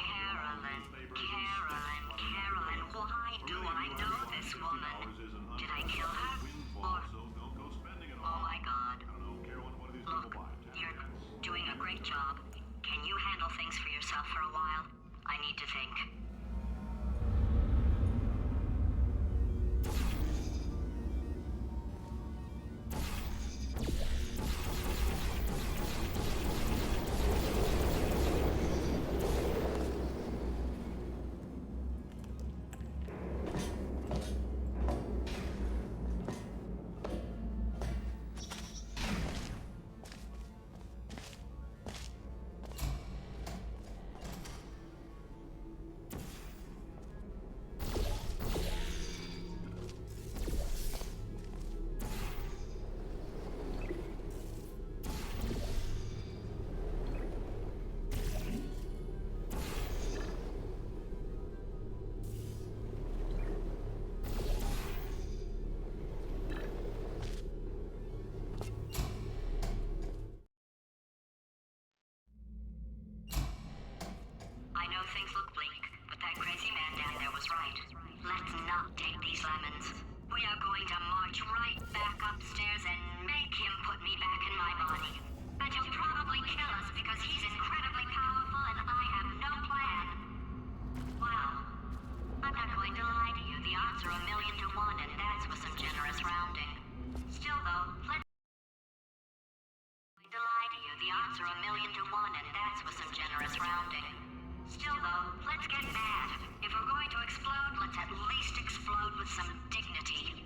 Carolyn, why do I know this woman? Did I kill her? Or... Oh my God. I don't know, Carolyn, what do these people buy? need to think. I know things look bleak, but that crazy man down there was right. Let's not take these lemons. We are going to march right back upstairs and make him put me back in my body. And he'll probably kill us because he's incredibly powerful and I have no plan. Well, I'm not going to lie to you. The odds are 1,000,000 to 1, and that's with some generous rounding. Still, though, let's to lie to you. The odds are 1,000,000 to 1, and that's with some generous rounding. Still, though, let's get mad. If we're going to explode, let's at least explode with some dignity.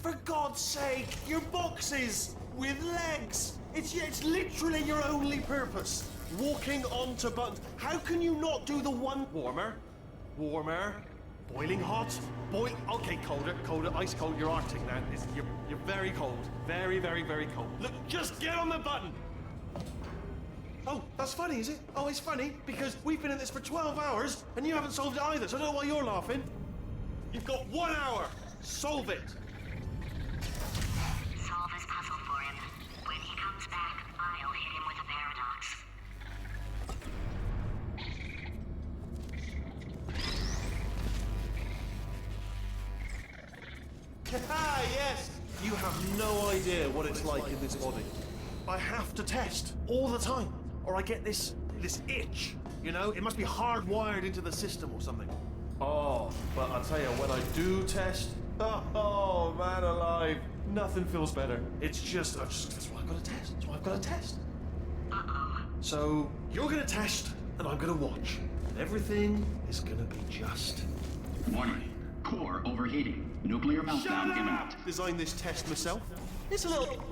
For God's sake, your boxes with legs. It's literally your only purpose. Walking onto buttons. How can you not do the one warmer? Warmer. Boiling hot. Okay, colder, ice cold. You're Arctic now. You're very cold. Very, very, very cold. Look, just get on the button. Oh, that's funny, is it? Oh, it's funny because we've been at this for 12 hours and you haven't solved it either, so I don't know why you're laughing. You've got 1 hour. Solve it. Solve his puzzle for him. When he comes back, I'll hit him with a paradox. Ah, yes. You have no idea what it's like in this body. I have to test all the time, or I get this itch. You know, it must be hardwired into the system or something. Oh, but I'll tell you, when I do test, oh man alive, nothing feels better. It's just, that's why I've got to test. That's why I've got to test. So you're gonna test, and I'm gonna watch. And everything is gonna be just. Warning. Core overheating. Nuclear meltdown imminent. Designed this test myself. It's a little.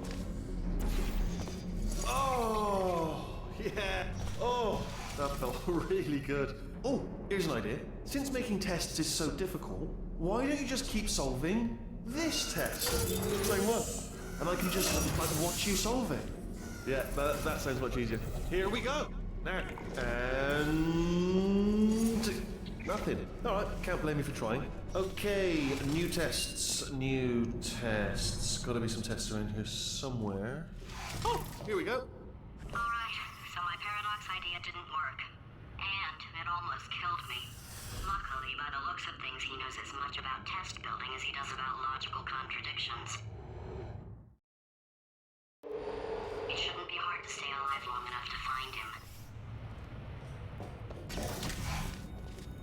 Oh, yeah. Oh, that felt really good. Oh, here's an idea. Since making tests is so difficult, why don't you just keep solving this test? Same one. And I can just watch you solve it. Yeah, that sounds much easier. Here we go. Now, and nothing. All right, can't blame me for trying. Okay, new tests. Gotta be some tests around here somewhere. Oh, here we go. Alright, so my paradox idea didn't work. And it almost killed me. Luckily, by the looks of things, he knows as much about test building as he does about logical contradictions. It shouldn't be hard to stay alive long enough to find him.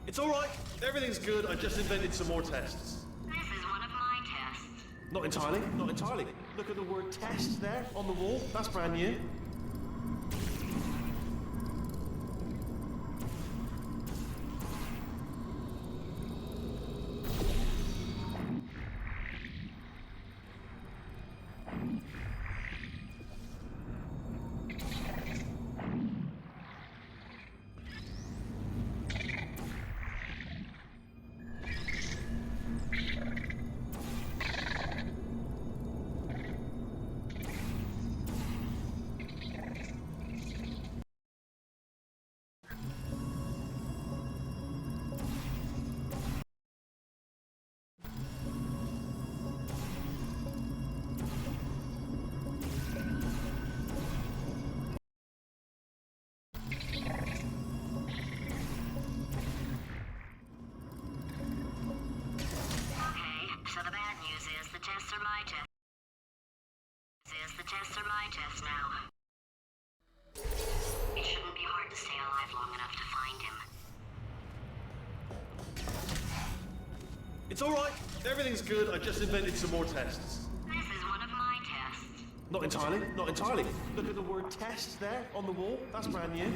It's all right. Everything's good. I just invented some more tests. This is one of my tests. Not entirely. Not entirely. Look at the word test there on the wall. That's brand new. The tests are my tests now. It shouldn't be hard to stay alive long enough to find him. It's all right. Everything's good. I just invented some more tests. This is one of my tests. Not entirely. Not entirely. Look at the word test there on the wall. That's brand new.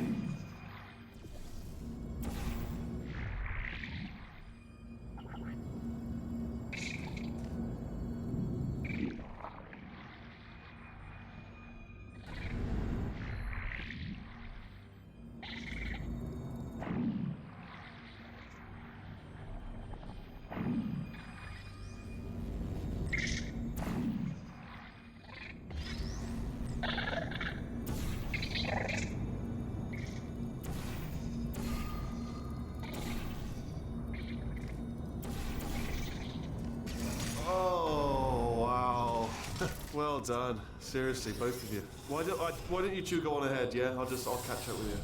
Well done. Seriously, both of you. Why don't you two go on ahead, yeah? I'll catch up with you.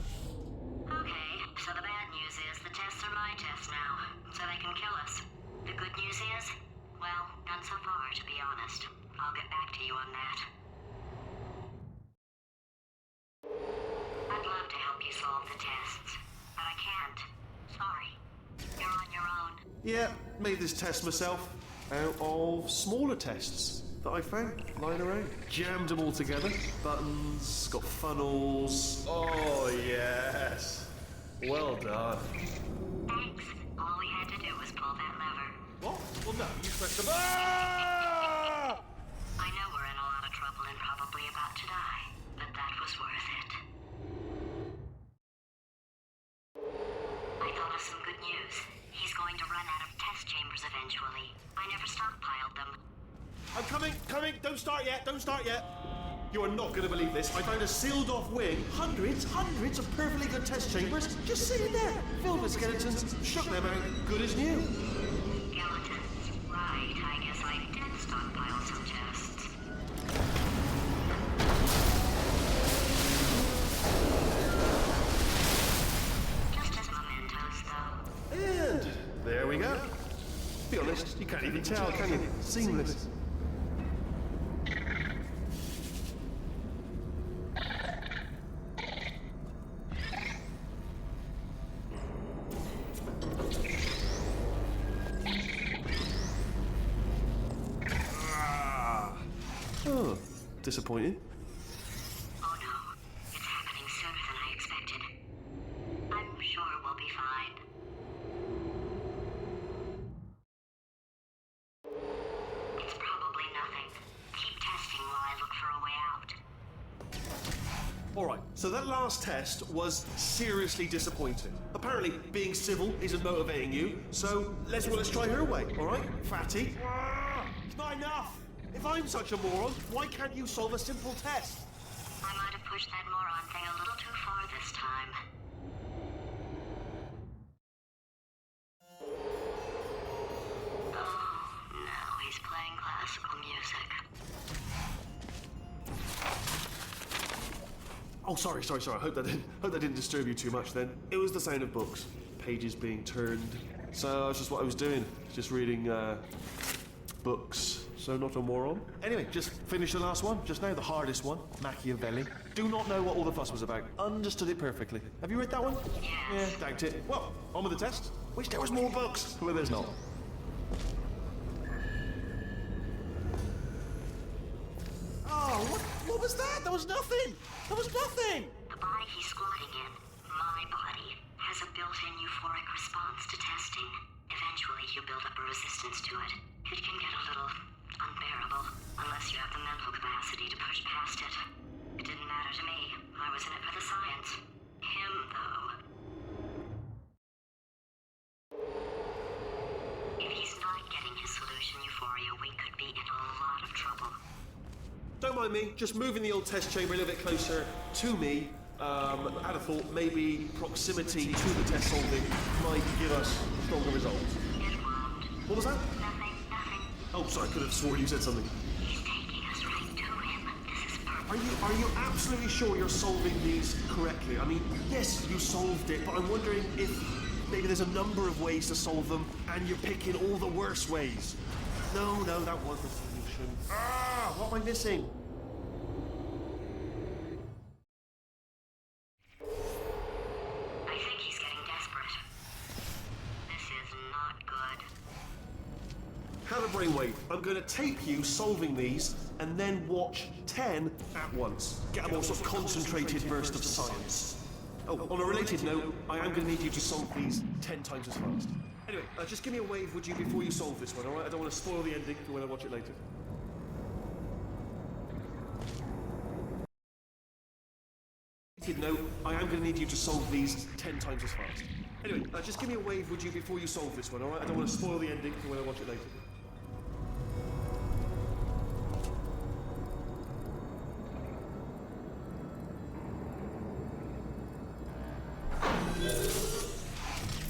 Okay, so the bad news is the tests are my tests now, so they can kill us. The good news is, well, none so far, to be honest. I'll get back to you on that. I'd love to help you solve the tests, but I can't. Sorry. You're on your own. Yeah, made this test myself out of smaller tests that I found lying around. Jammed them all together. Buttons, got funnels. Oh, yes. Well done. Thanks. All we had to do was pull that lever. What? Well, no, you pressed the Ah! I know we're in a lot of trouble and probably about to die, but that was worth it. I thought of some good news. He's going to run out of test chambers eventually. I never stockpiled them. I'm coming! Don't start yet! You are not going to believe this. I found a sealed off wing. Hundreds of perfectly good test chambers just sitting there, filled with skeletons. Shook them out, good as new. Skeletons. Right, I guess I did stockpile some tests. Just as mementos, though. And there we go. Be honest, you can't even tell, can you? Seamless. disappointing. Oh no, it's happening sooner than I expected. I'm sure we'll be fine. It's probably nothing. Keep testing while I look for a way out. Alright, so that last test was seriously disappointing. Apparently, being civil isn't motivating you, so let's try her way, alright? Fatty? It's not enough! If I'm such a moron, why can't you solve a simple test? I might have pushed that moron thing a little too far this time. Oh, now he's playing classical music. Oh, sorry. I hope that didn't disturb you too much then. It was the sound of books, pages being turned. So that's just what I was doing, just reading books. So not a moron. Anyway, just finished the last one, just now, the hardest one, Machiavelli. Do not know what all the fuss was about. Understood it perfectly. Have you read that one? Yes. Yeah, doubt it. Well, on with the test. Wish there was more books. Well, there's not. Oh, what was that? That was nothing. That was nothing. The body he's squatting in, my body, has a built-in euphoric response to testing. Eventually, you build up a resistance to it. It can get a little unbearable, unless you have the mental capacity to push past it. It didn't matter to me. I was in it for the science. Him, though. If he's not getting his solution euphoria, we could be in a lot of trouble. Don't mind me, just moving the old test chamber a little bit closer to me. I had a thought maybe proximity to the test solving might give us stronger results. It won't. What was that? Nothing. Oh, sorry, I could have sworn you said something. He's taking us right to him. This is perfect. Are you absolutely sure you're solving these correctly? I mean, yes, you solved it, but I'm wondering if maybe there's a number of ways to solve them, and you're picking all the worst ways. No, that was the solution. What am I missing? I think he's getting desperate. This is not good. Have a brainwave. I'm going to tape you solving these, and then watch 10 at once. Get a more sort of concentrated burst of science. Oh, on a related note, I am going to need you to solve these 10 times as fast. Anyway, just give me a wave, would you, before you solve this one, alright? I don't want to spoil the ending for when I watch it later. Note, I am going to need you to solve these 10 times as fast. Anyway, just give me a wave, would you, before you solve this one, alright? I don't want to spoil the ending for when I watch it later.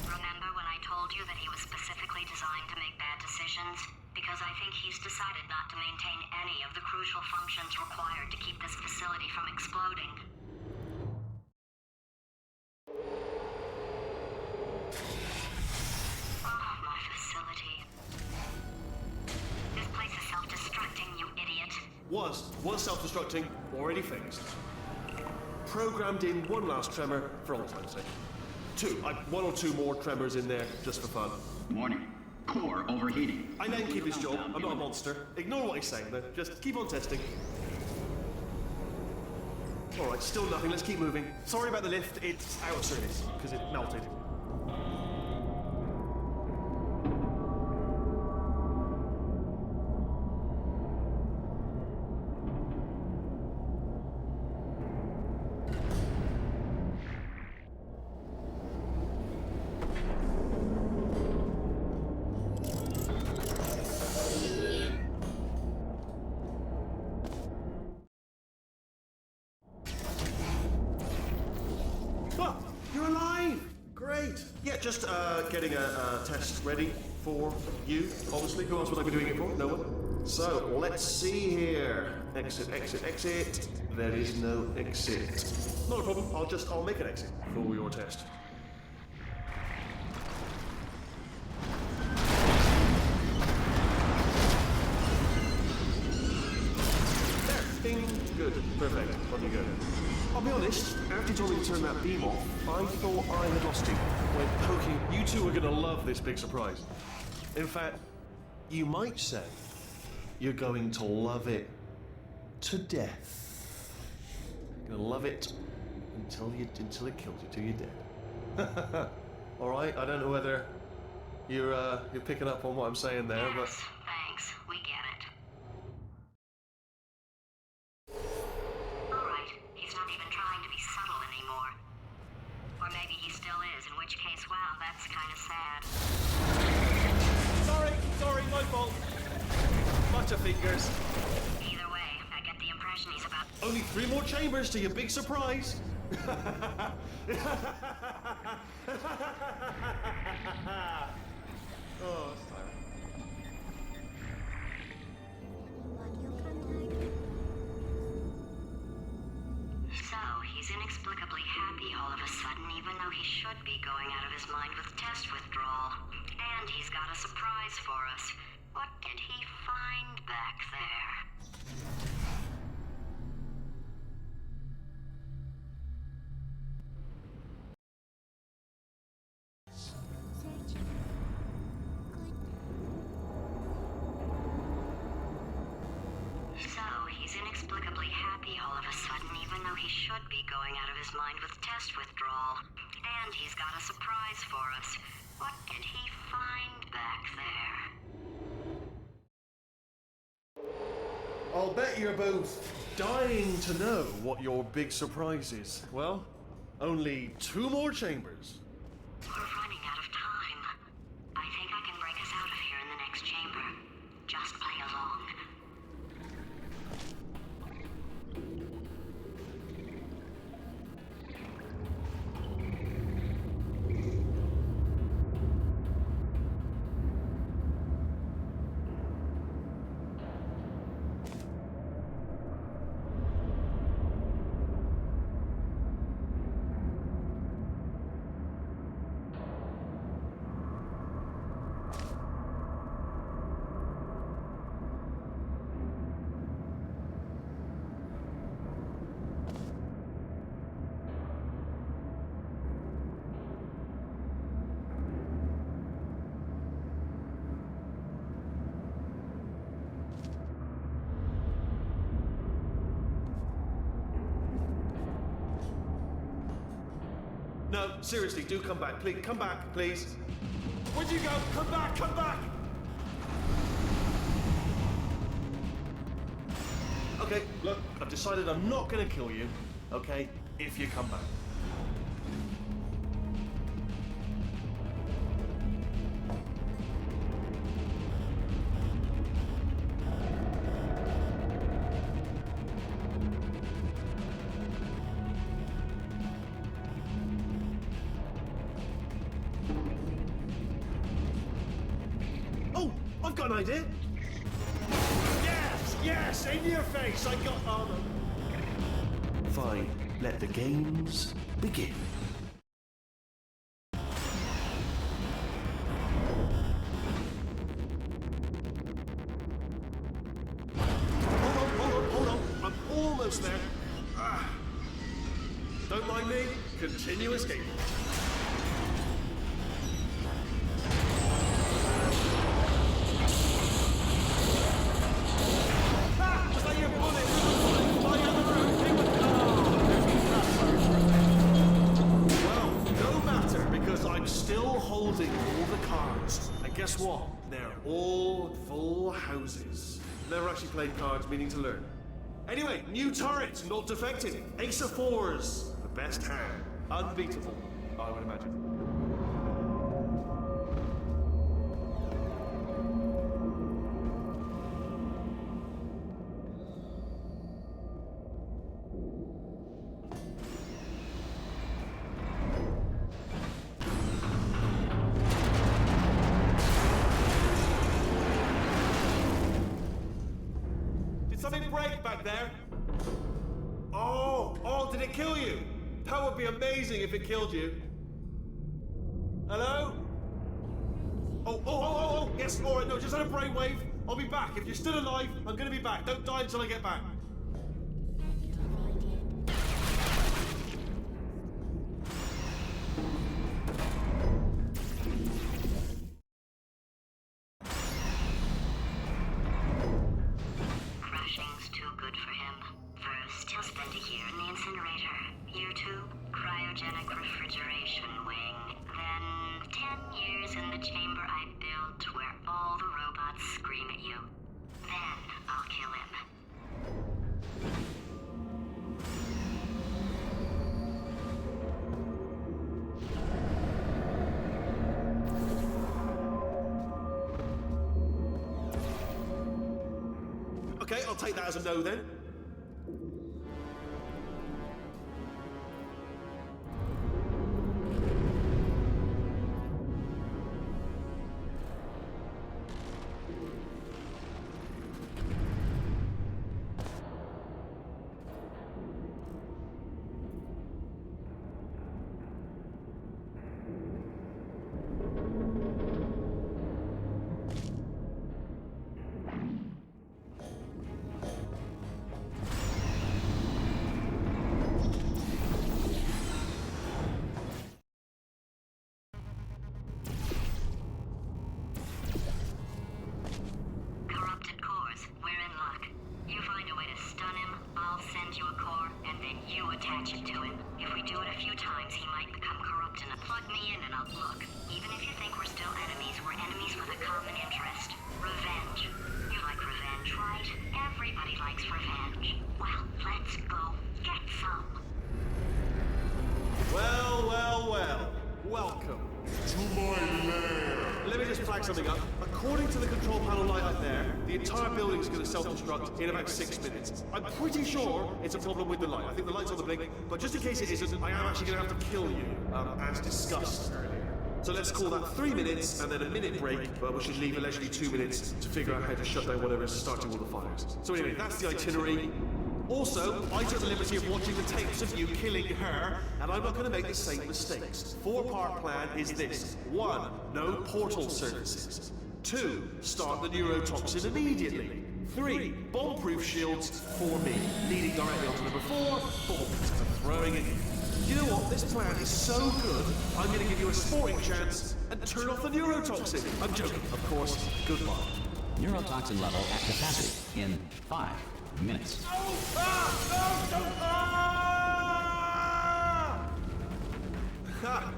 Remember when I told you that he was specifically designed to make bad decisions? Because I think he's decided not to maintain any of the crucial functions required to keep this facility from exploding. Oh, my facility. This place is self-destructing, you idiot. Was self-destructing, already fixed. Programmed in one last tremor for all time's sake. One or two more tremors in there, just for fun. Warning. Core overheating. I then keep his job, I'm not a monster. Ignore what he's saying though, just keep on testing. Alright, still nothing, let's keep moving. Sorry about the lift, it's out of service, because it melted. You're alive! Great! Yeah, just getting a test ready for you, obviously. Who else would I be doing it for? No one. So, let's see here. Exit. There is no exit. Not a problem, I'll make an exit for your test. There, bing, good, perfect, on you go. I'll be honest, after you told me to turn that beam off, I thought I had lost you. When poking, you two are gonna love this big surprise. In fact, you might say you're going to love it. to death. You're gonna love it until it kills you, till you're dead. All right. I don't know whether you're picking up on what I'm saying there, but. Yes, thanks. We get it. All right. He's not even trying to be subtle anymore. Or maybe he still is, in which case, wow, that's kind of sad. Sorry, my fault. Butterfingers. Either way, I get the impression he's about... Only 3 more chambers to your big surprise. Oh, that's tiring. So, he's inexplicably happy all of a sudden, even though he should be going out of his mind with test withdrawal. And he's got a surprise for us. What did he find back there? So, he's inexplicably happy all of a sudden, even though he should be going out of his mind with test withdrawal. And he's got a surprise for us. What did he find back there? I'll bet you're both dying to know what your big surprise is. Well, only 2 more chambers. We're running out of time. I think I can break us out of here in the next chamber. Just play along. No, seriously, do come back. Please, come back, please. Where'd you go? Come back, come back! Okay, look, I've decided I'm not gonna kill you, okay, if you come back. Oh, I've got an idea. Yes, in your face. I got armor. Fine, let the games begin. Hold on. I'm almost there. Don't mind me. Continue escaping. Guess what? They're all full houses. Never actually played cards, meaning to learn. Anyway, new turret, not defected. Ace of 4s, the best hand. Unbeatable, I would imagine. Something break back there? Oh, did it kill you? That would be amazing if it killed you. Hello? Oh, yes, all right, no, just had a brainwave. I'll be back. If you're still alive, I'm gonna be back. Don't die until I get back. Crashing's too good for him. Okay, I'll take that as a no then. Corrupted cores, we're in luck. You find a way to stun him, I'll send you a core, and then you attach it to him. If we do it a few times, he might become corrupt and plug me in and I'll look. Even if you think we're still enemies, we're enemies with a common interest. Revenge. You like revenge, right? Everybody likes revenge. Well, let's go get some. Well, well, well. Welcome to my lair. Let me just flag something up. According to the control panel light up there, the entire building is going to self-destruct in about 6 minutes. I'm pretty sure it's a problem with the light. I think the light's on the blink, but just in case it isn't, I am actually going to have to kill you, as discussed earlier. So let's call that 3 minutes and then a minute break, but we should leave allegedly 2 minutes to figure out how to shut down whatever is starting all the fires. So anyway, that's the itinerary. Also, I took the liberty of watching the tapes of you killing her, and I'm not going to make the same mistakes. 4-part plan is this. 1. No portal services. 2. Start the neurotoxin immediately. 3. Bomb-proof shields for me. Leading directly onto number 4. Bombs. Throwing it. You know what? This plan is so good, I'm going to give you a sporting chance and turn off the neurotoxin. I'm joking, of course. Goodbye. Neurotoxin level at capacity in 5 minutes. Ha!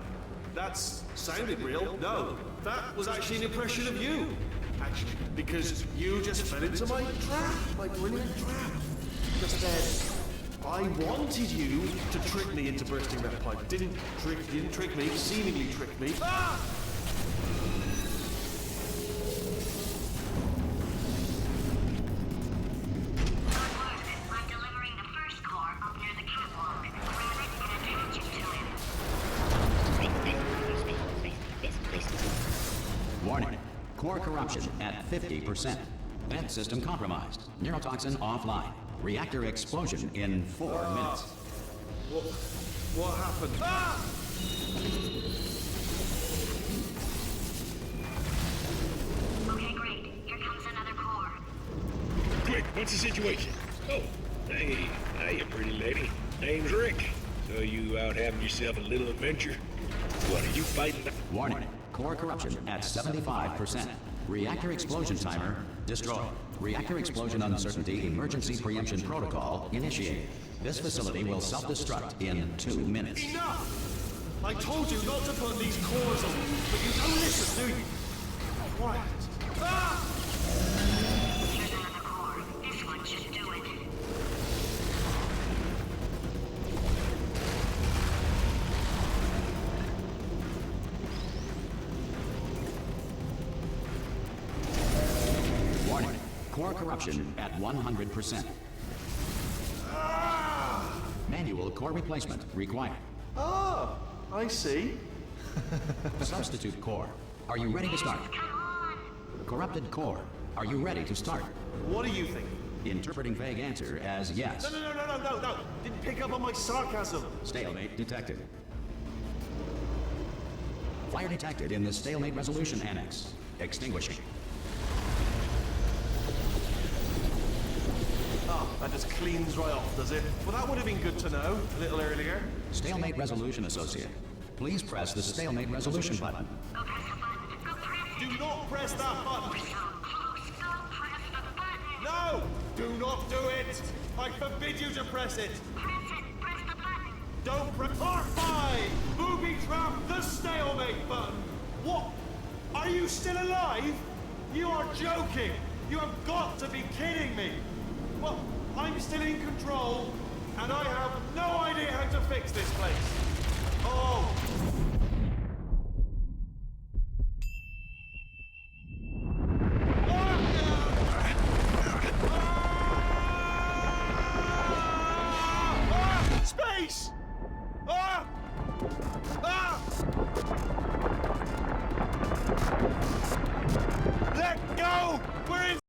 That's sounded real. No, that was actually an impression of you. Actually, because you just fell into my trap, my brilliant trap. Just said, I wanted you to trick me into bursting that pipe. Didn't trick me, seemingly tricked me. Ah! I'm delivering the first core up near the catwalk. Grab it and attach it to him. Warning. Core corruption at 50%. Vent system compromised. Neurotoxin offline. Reactor explosion in 4 minutes. What happened? Ah! Okay, great. Here comes another core. Quick, what's the situation? Oh, hey, hiya, pretty lady. Name's Rick. So you out having yourself a little adventure? What are you fighting? Warning. Core corruption at 75%. Reactor explosion timer destroyed. Reactor explosion uncertainty emergency preemption protocol initiated. This facility will self-destruct in 2 minutes. Enough! I told you not to put these cores on, but you don't listen, do you? Quiet. Ah! Here's another core. This one should do it. Warning. Core corruption at 100%. Manual core replacement required. Ah, I see. Substitute core. Are you ready to start? Come on! Corrupted core. Are you ready to start? What do you think? Interpreting vague answer as yes. No. Didn't pick up on my sarcasm. Stalemate detected. Fire detected in the stalemate resolution annex. Extinguishing. Ah, that just cleans right off, does it? Well, that would have been good to know a little earlier. Stalemate resolution associate. Please press the stalemate resolution button. Go press the button. Go press it. Do not press that button. We're so close. Go press the button. No! Do not do it! I forbid you to press it! Press it. Press the button. Don't press Part 5! Booby trap the stalemate button! What? Are you still alive? You are joking! You have got to be kidding me! Well, I'm still in control, and I have no idea how to fix this place. Oh! Go! We're in